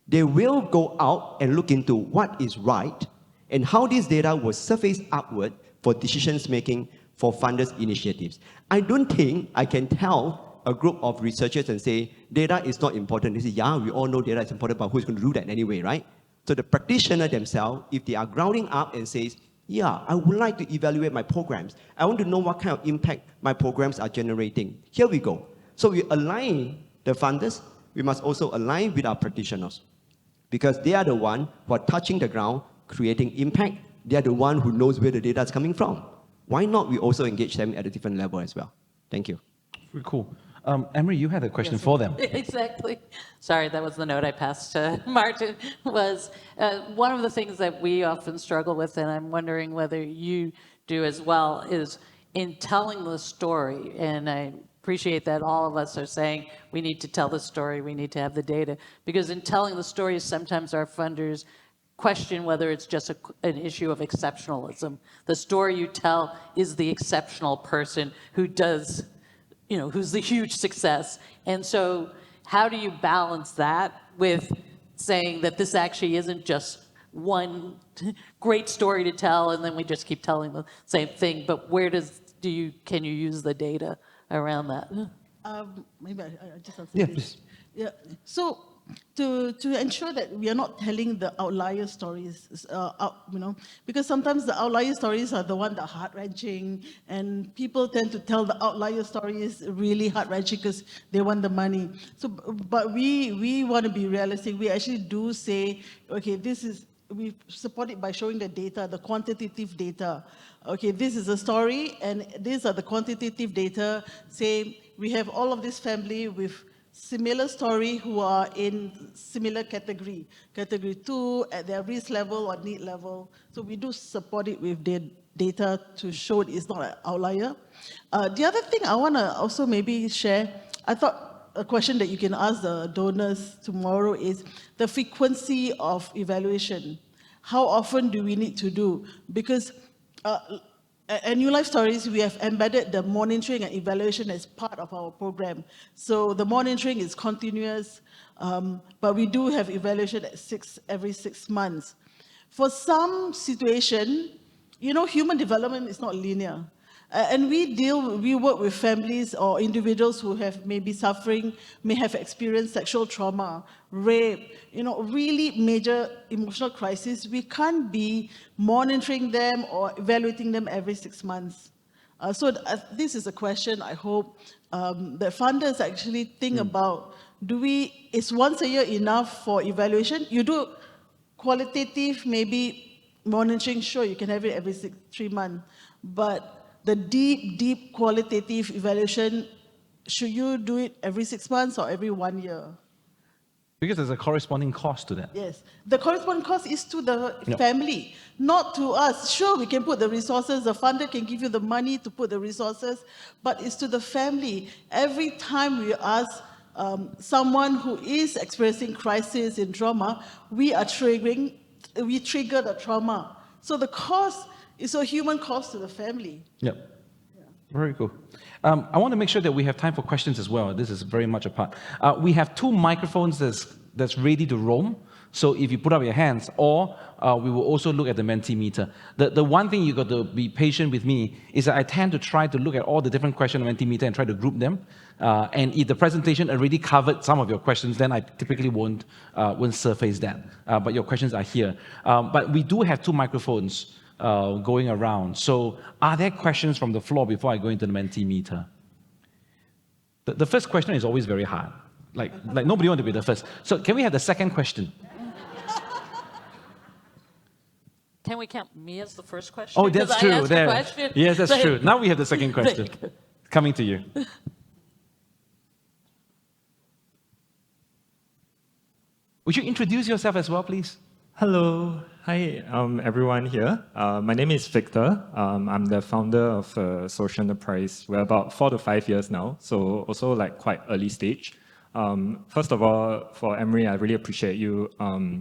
Speaker 4: They will go out and look into what is right and how this data will surface upward for decisions making for funders' initiatives. I don't think I can tell a group of researchers and say, data is not important. They say, yeah, we all know data is important, but who's going to do that anyway, right? So the practitioner themselves, if they are grounding up and says, yeah, I would like to evaluate my programs. I want to know what kind of impact my programs are generating. Here we go. So we align the funders. We must also align with our practitioners because they are the one who are touching the ground, creating impact. They are the one who knows where the data is coming from. Why not we also engage them at a different level as well? Thank you.
Speaker 2: Very cool. Emary, you had a question for them.
Speaker 3: Exactly. Sorry, that was the note I passed to Martin, was one of the things that we often struggle with, and I'm wondering whether you do as well, is in telling the story. And I appreciate that all of us are saying we need to tell the story, we need to have the data, because in telling the story, sometimes our funders question whether it's just an issue of exceptionalism. The story you tell is the exceptional person who does, you know, who's the huge success. And so how do you balance that with saying that this actually isn't just one great story to tell and then we just keep telling the same thing, but where can you use the data around that?
Speaker 6: Maybe I just answer
Speaker 2: Yeah,
Speaker 6: this.
Speaker 2: please.
Speaker 6: Yeah. So to ensure that we are not telling the outlier stories, because sometimes the outlier stories are the one that are heart-wrenching, and people tend to tell the outlier stories really heart-wrenching because they want the money. So, but we want to be realistic. We actually do say, okay, we support it by showing the data, the quantitative data. Okay, this is a story, and these are the quantitative data. Say we have all of this family with similar story who are in similar category 2 at their risk level or need level. So we do support it with data to show it's not an outlier. The other thing I want to also maybe share, I thought a question that you can ask the donors tomorrow is the frequency of evaluation. How often do we need to do? Because at New Life Stories, we have embedded the monitoring and evaluation as part of our program. So the monitoring is continuous, but we do have evaluation every 6 months. For some situation, human development is not linear. And we work with families or individuals who have maybe suffering, may have experienced sexual trauma, rape, really major emotional crisis. We can't be monitoring them or evaluating them every 6 months. So this is a question I hope that funders actually think about. Is once a year enough for evaluation? You do qualitative, maybe monitoring, sure, you can have it every 3 months, but the deep qualitative evaluation, should you do it every 6 months or every 1 year?
Speaker 2: Because there's a corresponding cost to that.
Speaker 6: Yes. The corresponding cost is to the family, not to us. Sure, we can put the resources, the funder can give you the money to put the resources, but it's to the family. Every time we ask someone who is experiencing crisis in trauma, we trigger the trauma. So the cost is a human cost to the family.
Speaker 2: Yep. Yeah. Very cool. I want to make sure that we have time for questions as well. This is very much a part. We have 2 microphones that's ready to roam. So if you put up your hands, or we will also look at the Mentimeter. The one thing you got to be patient with me is that I tend to try to look at all the different questions on Mentimeter and try to group them. And if the presentation already covered some of your questions, then I typically won't surface that. But your questions are here. But we do have 2 microphones going around. So are there questions from the floor before I go into the Mentimeter? The first question is always very hard. Like nobody wants to be the first. So can we have the second question?
Speaker 3: Can we count me as the first question?
Speaker 2: Oh, that's true. Yes, that's true. Now we have the second question. Coming to you. Would you introduce yourself as well, please?
Speaker 7: Hello, Hi, everyone here. My name is Victor. I'm the founder of Social Enterprise. We're about 4 to 5 years now, so also like quite early stage. First of all, for Emary, I really appreciate you. I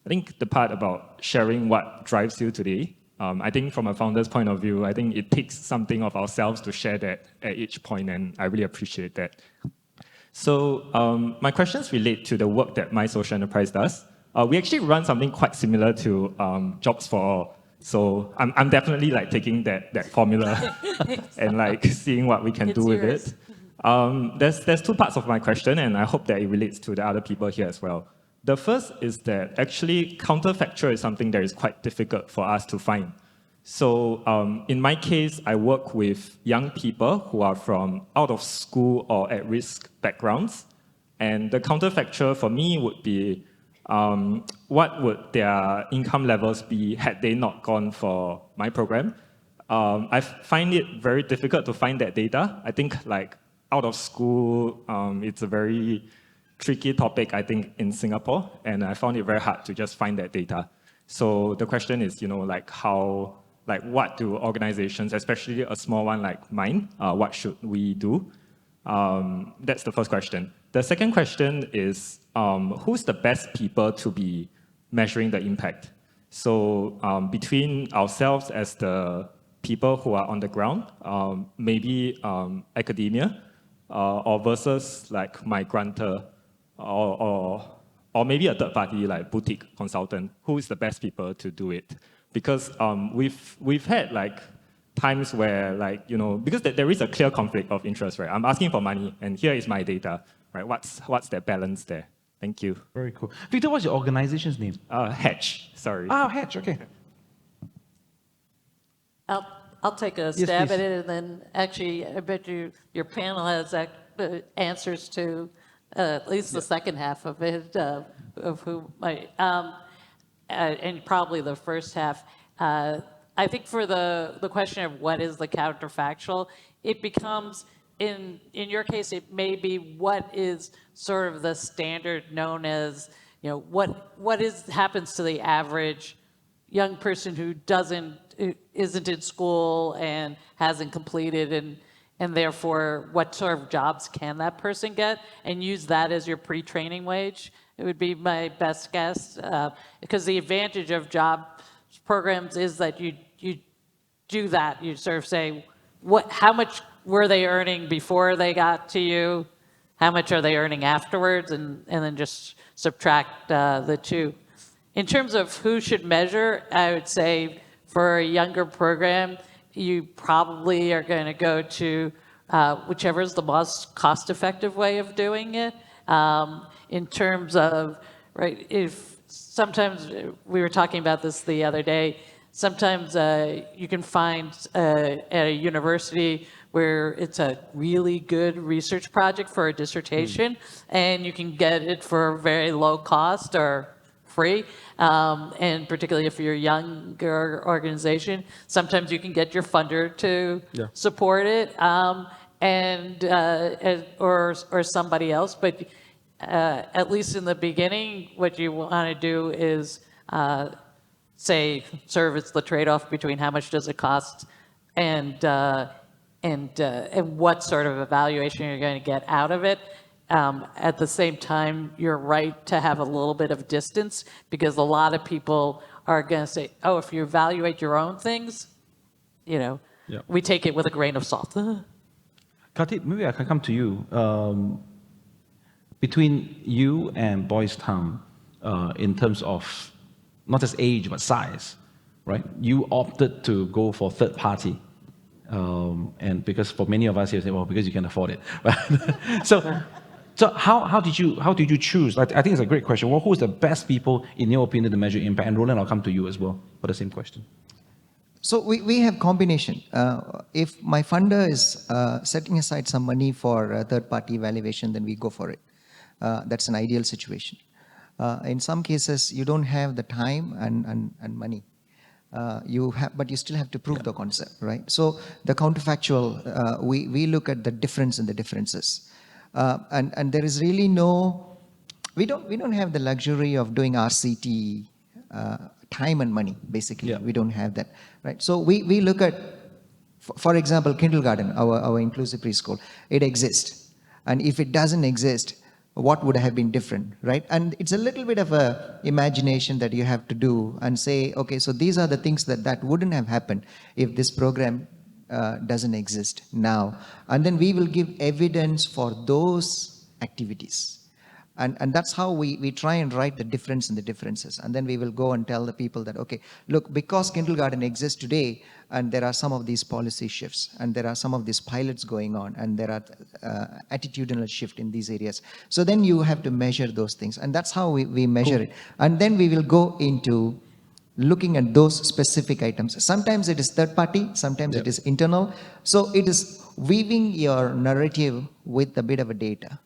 Speaker 7: think the part about sharing what drives you today. I think from a founder's point of view, I think it takes something of ourselves to share that at each point, and I really appreciate that. So my questions relate to the work that My Social Enterprise does. We actually run something quite similar to Jobs for All. So I'm definitely like taking that formula and like seeing what we can do with it. There's two parts of my question, and I hope that it relates to the other people here as well. The first is that actually counterfactual is something that is quite difficult for us to find. So in my case, I work with young people who are from out of school or at-risk backgrounds. And the counterfactual for me would be, what would their income levels be had they not gone for my program? I find it very difficult to find that data. I think like out of school, it's a very tricky topic, I think, in Singapore, and I found it very hard to just find that data. So the question is, what do organizations, especially a small one like mine, what should we do? That's the first question. The second question is, who's the best people to be measuring the impact? So between ourselves as the people who are on the ground, maybe academia, or versus like my grantor, or maybe a third party like boutique consultant, who is the best people to do it? Because we've had like times where because there is a clear conflict of interest, right? I'm asking for money, and here is my data, right? What's that balance there? Thank you.
Speaker 2: Very cool. Victor, what's your organization's name?
Speaker 7: Hatch, sorry.
Speaker 2: Hatch, okay.
Speaker 3: I'll take a
Speaker 2: Yes,
Speaker 3: stab
Speaker 2: please.
Speaker 3: at it, and then actually, I bet your panel has answers to at least the second half of it, of who might, and probably the first half. I think for the question of what is the counterfactual, it becomes, in your case, it may be what is sort of the standard known as, what happens to the average young person who isn't in school and hasn't completed, and therefore what sort of jobs can that person get, and use that as your pre-training wage. It would be my best guess, because the advantage of job programs is that you do that. You sort of say, how much were they earning before they got to you? How much are they earning afterwards? And then just subtract the two. In terms of who should measure, I would say for a younger program, you probably are going to go to whichever is the most cost-effective way of doing it. In terms of, right, if sometimes we were talking about this the other day, sometimes you can find at a university where it's a really good research project for a dissertation, and you can get it for very low cost or free, and particularly if you're a younger organization, sometimes you can get your funder to support it, or somebody else. But at least in the beginning, what you want to do is serve as the trade-off between how much does it cost and what sort of evaluation you're going to get out of it. At the same time, you're right to have a little bit of distance, because a lot of people are going to say, oh, if you evaluate your own things, we take it with a grain of salt.
Speaker 2: Kartik, maybe I can come to you. Between you and Boys Town, in terms of not just age, but size, right? You opted to go for third party. And because for many of us here, say, well, because you can afford it. So how did you choose? I think it's a great question. Well, who's the best people, in your opinion, to measure impact? And Roland, I'll come to you as well for the same question.
Speaker 5: So we have combination. If my funder is setting aside some money for third-party evaluation, then we go for it. That's an ideal situation. In some cases, you don't have the time and money. But you still have to prove the concept, right? So the counterfactual, we look at the difference in the differences. And there is really we don't have the luxury of doing RCT time and money, basically.
Speaker 2: Yeah.
Speaker 5: We don't have that, right? So we look at, for example, kindergarten, our inclusive preschool, it exists. And if it doesn't exist, what would have been different, right? And it's a little bit of a imagination that you have to do and say, okay, so these are the things that wouldn't have happened if this program doesn't exist now. And then we will give evidence for those activities. And that's how we try and write the difference in the differences. And then we will go and tell the people that, okay, look, because kindergarten exists today, and there are some of these policy shifts, and there are some of these pilots going on, and there are attitudinal shift in these areas. So then you have to measure those things. And that's how we measure it. And then we will go into looking at those specific items. Sometimes it is third party, sometimes it is internal. So it is weaving your narrative with a bit of a data.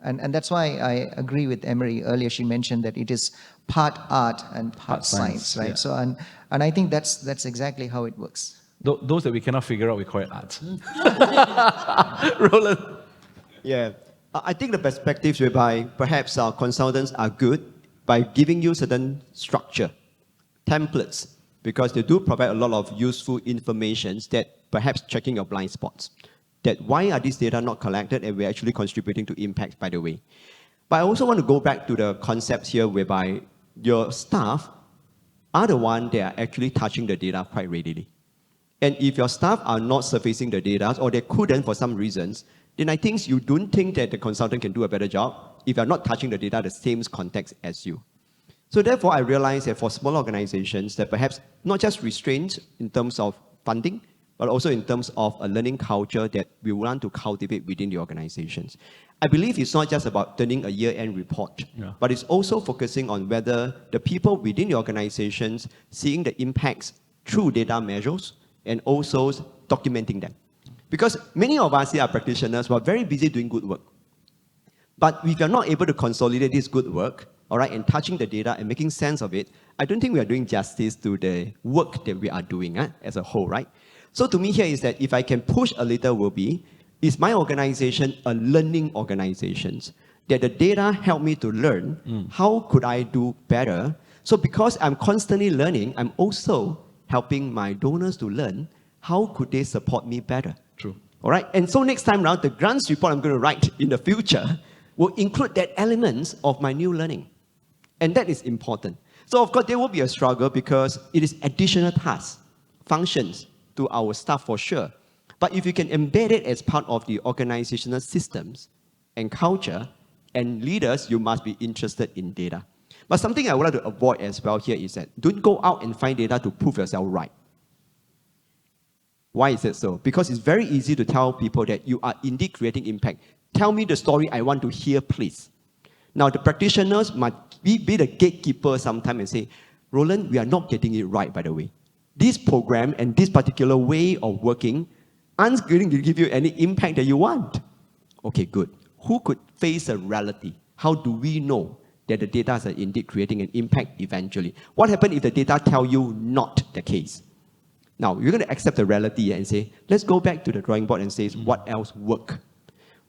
Speaker 5: And that's why I agree with Emary earlier. She mentioned that it is part art and part science, right?
Speaker 2: Yeah.
Speaker 5: So and I think that's exactly how it works.
Speaker 2: Those that we cannot figure out, we call it art. Roland.
Speaker 4: Yeah, I think the perspectives whereby perhaps our consultants are good by giving you certain structure, templates, because they do provide a lot of useful information that perhaps checking your blind spots. That why are these data not collected and we're actually contributing to impacts, by the way. But I also want to go back to the concepts here whereby your staff are the one that are actually touching the data quite readily. And if your staff are not surfacing the data, or they couldn't for some reasons, then I think you don't think that the consultant can do a better job if you're not touching the data the same context as you. So therefore, I realized that for small organizations, that perhaps not just restraints in terms of funding, but also in terms of a learning culture that we want to cultivate within the organizations. I believe it's not just about turning a year-end report, but it's also focusing on whether the people within the organizations seeing the impacts through data measures and also documenting them. Because many of us here are practitioners who are very busy doing good work. But if you're not able to consolidate this good work, all right, and touching the data and making sense of it, I don't think we are doing justice to the work that we are doing as a whole, right? So to me here is that if I can push a little will be, is my organization a learning organization? That the data help me to learn, how could I do better? So because I'm constantly learning, I'm also helping my donors to learn, how could they support me better?
Speaker 2: True.
Speaker 4: All right, and so next time around, the grants report I'm going to write in the future will include that elements of my new learning. And that is important. So of course, there will be a struggle because it is additional tasks, functions, to our staff for sure. But if you can embed it as part of the organizational systems and culture and leaders, you must be interested in data. But something I would like to avoid as well here is that don't go out and find data to prove yourself right. Why is it so? Because it's very easy to tell people that you are indeed creating impact. Tell me the story I want to hear, please. Now, the practitioners must be the gatekeeper sometime and say, Roland, we are not getting it right, by the way. This program and this particular way of working aren't going to give you any impact that you want. Okay, good. Who could face a reality? How do we know that the data are indeed creating an impact eventually? What happens if the data tell you not the case? Now, you're going to accept the reality and say, let's go back to the drawing board and say, what else work?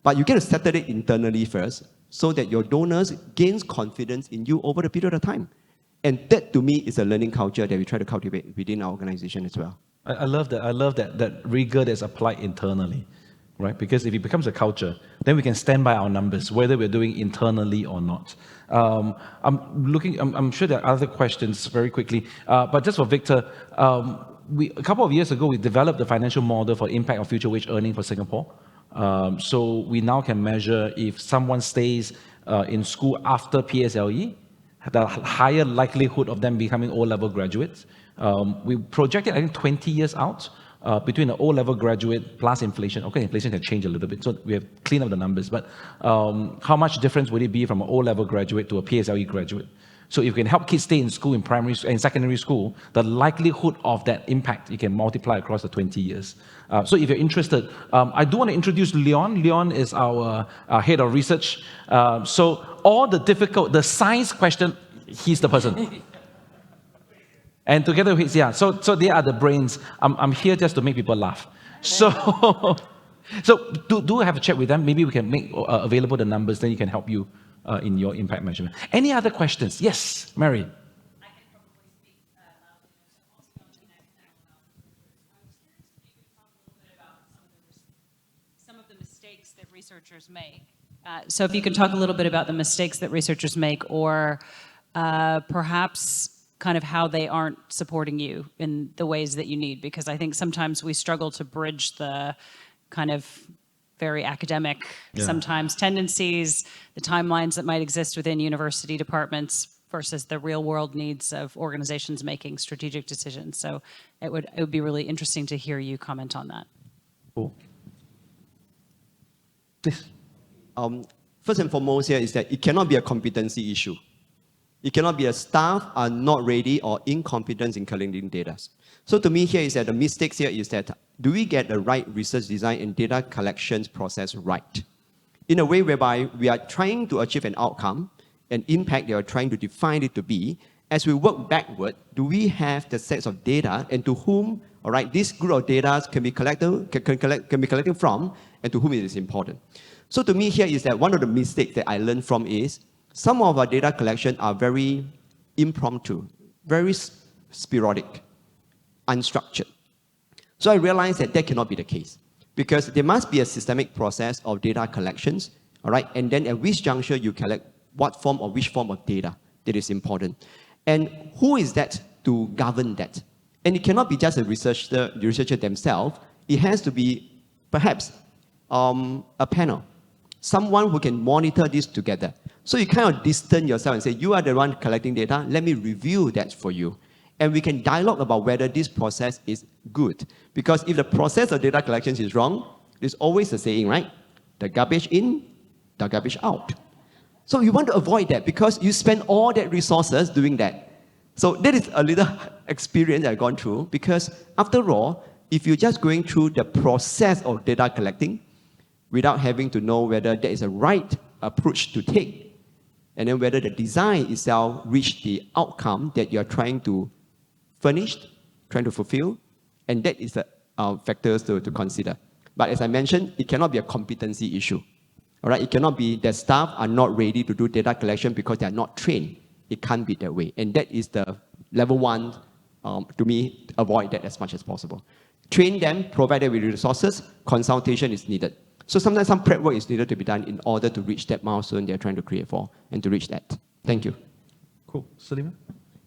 Speaker 4: But you got to settle it internally first so that your donors gains confidence in you over the period of time. And that, to me, is a learning culture that we try to cultivate within our organization as well.
Speaker 2: I love that. I love that rigor that's applied internally, right? Because if it becomes a culture, then we can stand by our numbers, whether we're doing internally or not. I'm sure there are other questions very quickly, but just for Victor, a couple of years ago, we developed the financial model for impact of future wage earning for Singapore. So we now can measure if someone stays in school after PSLE, the higher likelihood of them becoming O-level graduates. We projected, I think, 20 years out between the O-level graduate plus inflation. Okay, inflation can change a little bit, so we have cleaned up the numbers. But how much difference would it be from an O-level graduate to a PSLE graduate? So if you can help kids stay in school, in primary and secondary school, the likelihood of that impact, you can multiply across the 20 years. So if you're interested, I do want to introduce Leon. Leon is our head of research. So all the science question, he's the person. And together with, so they are the brains. I'm here just to make people laugh. So, so do have a chat with them. Maybe we can make available the numbers, then you can help you in your impact measurement. Any other questions? Yes, Mary.
Speaker 8: mistakes that researchers make. So if you can talk a little bit about the mistakes that researchers make, or perhaps kind of how they aren't supporting you in the ways that you need, because I think sometimes we struggle to bridge the kind of very academic sometimes tendencies, the timelines that might exist within university departments versus the real world needs of organizations making strategic decisions. So it would be really interesting to hear you comment on that.
Speaker 2: Cool. Please.
Speaker 4: First and foremost here is that it cannot be a competency issue. It cannot be a staff are not ready or incompetent in collecting data. So to me here is that the mistakes here is that do we get the right research design and data collections process right? In a way whereby we are trying to achieve an outcome, an impact they are trying to define it to be. As we work backward, do we have the sets of data and to whom, all right, this group of data can be collected from and to whom it is important. So to me here is that one of the mistakes that I learned from is some of our data collection are very impromptu, very sporadic, unstructured. So I realized that that cannot be the case because there must be a systemic process of data collections, all right, and then at which juncture you collect what form or which form of data that is important. And who is that to govern that? And it cannot be just the researcher themselves. It has to be perhaps a panel, someone who can monitor this together. So you kind of distance yourself and say, you are the one collecting data, let me review that for you. And we can dialogue about whether this process is good. Because if the process of data collection is wrong, there's always a saying, right? The garbage in, the garbage out. So you want to avoid that because you spend all that resources doing that. So that is a little experience I've gone through because after all, if you're just going through the process of data collecting without having to know whether there is a right approach to take and then whether the design itself reach the outcome that you're trying to furnish, trying to fulfill, and that is the factors to consider. But as I mentioned, it cannot be a competency issue. All right, it cannot be that staff are not ready to do data collection because they are not trained. It can't be that way. And that is the level one, to me, avoid that as much as possible. Train them, provide them with resources, consultation is needed. So sometimes some prep work is needed to be done in order to reach that milestone they're trying to create for and to reach that. Thank you.
Speaker 2: Cool. Salima?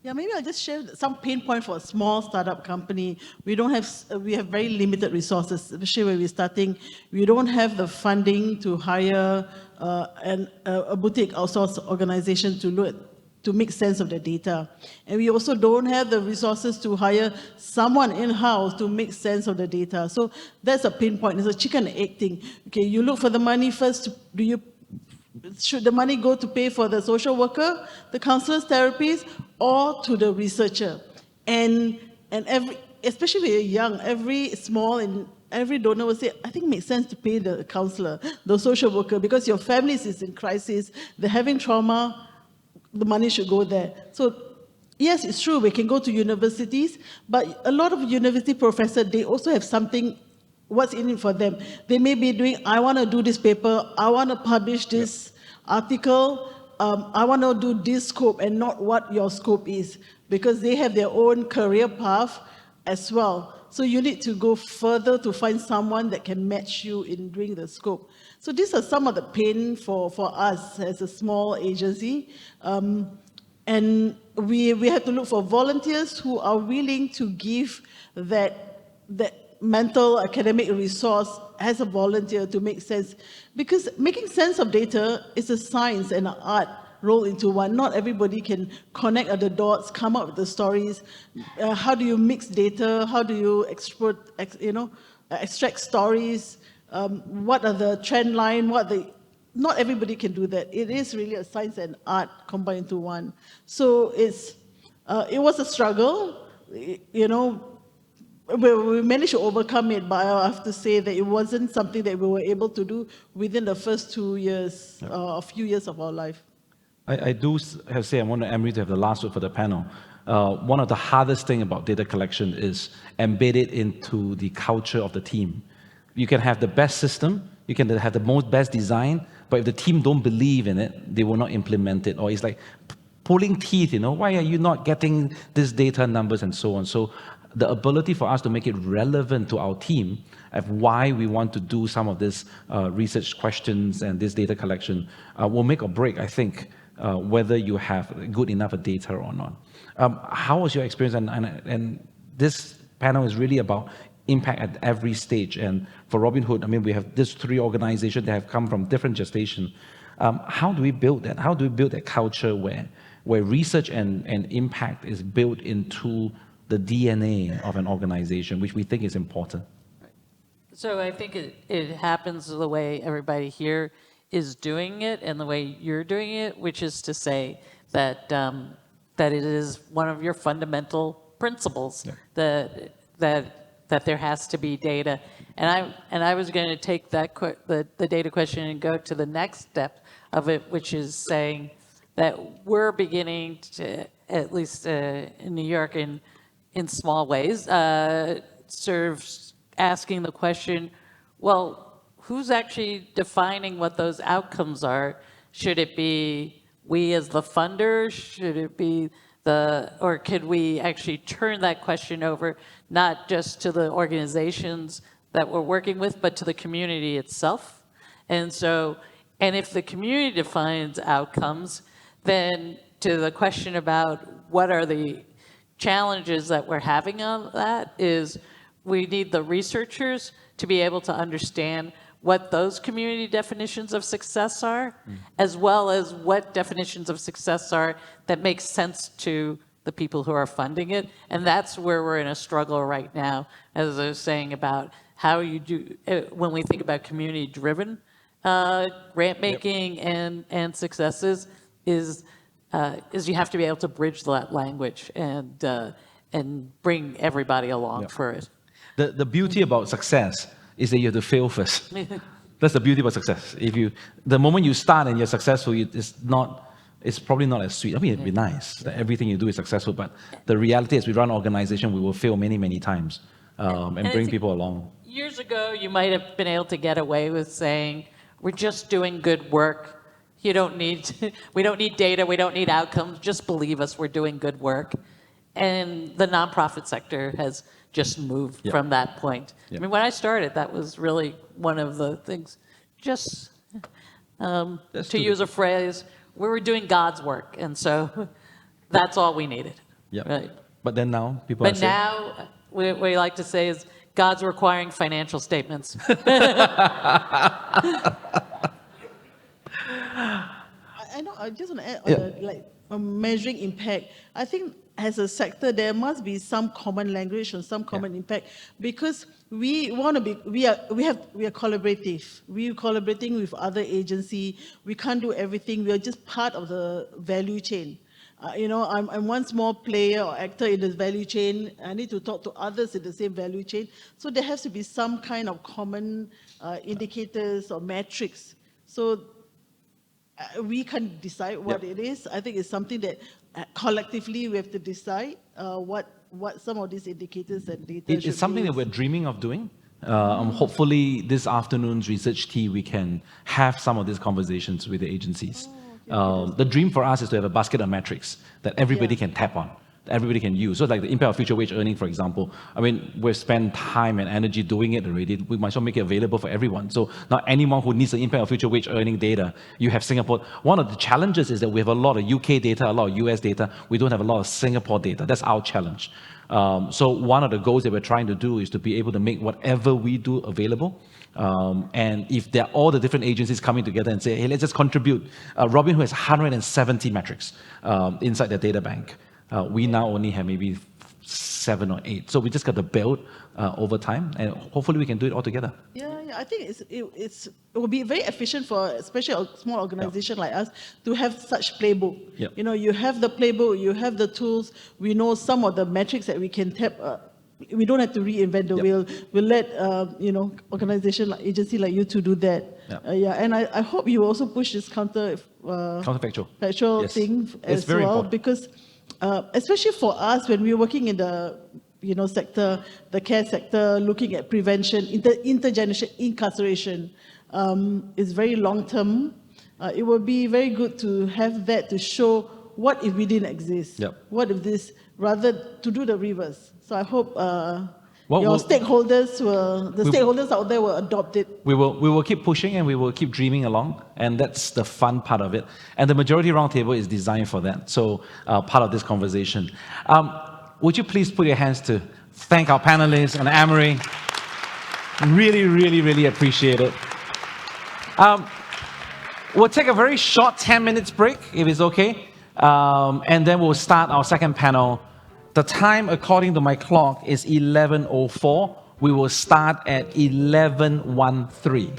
Speaker 6: Yeah, maybe I'll just share some pain point for a small startup company. We have very limited resources, especially when we're starting. We don't have the funding to hire a boutique outsourced organization to make sense of the data. And we also don't have the resources to hire someone in-house to make sense of the data. So that's a pain point. It's a chicken and egg thing. Okay, you look for the money first. Should the money go to pay for the social worker, the counselor's therapies, or to the researcher? And especially when you're young, every donor will say, I think it makes sense to pay the counselor, the social worker, because your family is in crisis, they're having trauma, the money should go there. So yes, it's true, we can go to universities, but a lot of university professors, they also have something, what's in it for them. They may be doing, I want to do this paper, I want to publish this article, I want to do this scope and not what your scope is, because they have their own career path as well. So you need to go further to find someone that can match you in doing the scope. So these are some of the pain for us as a small agency. And we have to look for volunteers who are willing to give that mental academic resource as a volunteer to make sense. Because making sense of data is a science and an art rolled into one. Not everybody can connect the dots, come up with the stories. How do you mix data? How do you extract stories? What are the trend line? Not everybody can do that. It is really a science and art combined into one. So it was a struggle, we managed to overcome it, but I have to say that it wasn't something that we were able to do within the first 2 years, a few years of our life.
Speaker 2: I do have to say, I want Emary to have the last word for the panel. One of the hardest things about data collection is embed it into the culture of the team. You can have the best system, you can have the best design, but if the team don't believe in it, they will not implement it. Or it's like pulling teeth, why are you not getting this data numbers and so on? So the ability for us to make it relevant to our team of why we want to do some of this research questions and this data collection will make or break, I think, whether you have good enough data or not. How was your experience? And this panel is really about impact at every stage. And for Robin Hood, I mean, we have these 3 organizations that have come from different gestation. How do we build that? How do we build that culture where research and impact is built into the DNA of an organization, which we think is important?
Speaker 3: So I think it happens the way everybody here is doing it and the way you're doing it, which is to say that that it is one of your fundamental principles that there has to be data. And I was going to take that the data question and go to the next step of it, which is saying that we're beginning to, at least in New York, in small ways, sort of asking the question, well, who's actually defining what those outcomes are? Should it be we as the funders? Should it be or could we actually turn that question over not just to the organizations that we're working with, but to the community itself? And so, and if the community defines outcomes, then to the question about what are the challenges that we're having on that is we need the researchers to be able to understand what those community definitions of success are, as well as what definitions of success are that make sense to the people who are funding it. And that's where we're in a struggle right now, as I was saying about how you do, when we think about community-driven grant making and successes, is you have to be able to bridge that language and bring everybody along for it.
Speaker 2: The beauty about success is that you have to fail first. That's the beauty about success. The moment you start and you're successful, it's probably not as sweet. I mean, it'd be nice that everything you do is successful, but the reality is we run an organization, we will fail many, many times and bring people along.
Speaker 3: Years ago, you might have been able to get away with saying, we're just doing good work. We don't need data, we don't need outcomes, just believe us, we're doing good work. And the nonprofit sector has just moved from that point. I mean, when I started, that was really one of the things, just to use a phrase, we were doing God's work, and so that's all we needed. Right?
Speaker 2: But then now, people are saying...
Speaker 3: But now, what we like to say is, God's requiring financial statements.
Speaker 6: I know, I just want to add on measuring impact. I think as a sector, there must be some common language and some common impact, because we want to be, we are collaborative. We are collaborating with other agencies. We can't do everything. We are just part of the value chain. I'm one small player or actor in this value chain. I need to talk to others in the same value chain. So there has to be some kind of common indicators or metrics. So we can decide what it is. I think it's something that collectively we have to decide what some of these indicators and data should be.
Speaker 2: It's something that we're dreaming of doing. Hopefully this afternoon's research tea, we can have some of these conversations with the agencies. The dream for us is to have a basket of metrics that everybody can tap on, that everybody can use. So like the impact of future wage earning, for example. I mean, we've spent time and energy doing it already. We might as well make it available for everyone. So now anyone who needs the impact of future wage earning data, you have Singapore. One of the challenges is that we have a lot of UK data, a lot of US data. We don't have a lot of Singapore data. That's our challenge. So one of the goals that we're trying to do is to be able to make whatever we do available. And if there are all the different agencies coming together and say, hey, let's just contribute. Robin Hood has 170 metrics inside their data bank. We now only have maybe 7 or 8. So we just got to build over time, and hopefully we can do it all together.
Speaker 6: I think it will be very efficient for especially a small organization like us to have such playbook. You have the playbook, you have the tools. We know some of the metrics that we can tap. We don't have to reinvent the wheel. We'll let organization, like agency like you to do that. And I hope you also push this counterfactual thing as well, important. Because especially for us when we're working in the sector, the care sector, looking at prevention, intergenerational incarceration is very long term. It would be very good to have that to show what if we didn't exist? What if this rather to do the reverse. So I hope
Speaker 2: Well,
Speaker 6: your
Speaker 2: we'll-
Speaker 6: stakeholders stakeholders out there will adopt it.
Speaker 2: We will keep pushing and we will keep dreaming along, and that's the fun part of it. And the Majurity Roundtable is designed for that, so part of this conversation. Would you please put your hands to thank our panelists and Emary? Really, really, really appreciate it. We'll take a very short 10 minutes break, if it's okay, and then we'll start our second panel. The time, according to my clock, is 11:04. We will start at 11:13.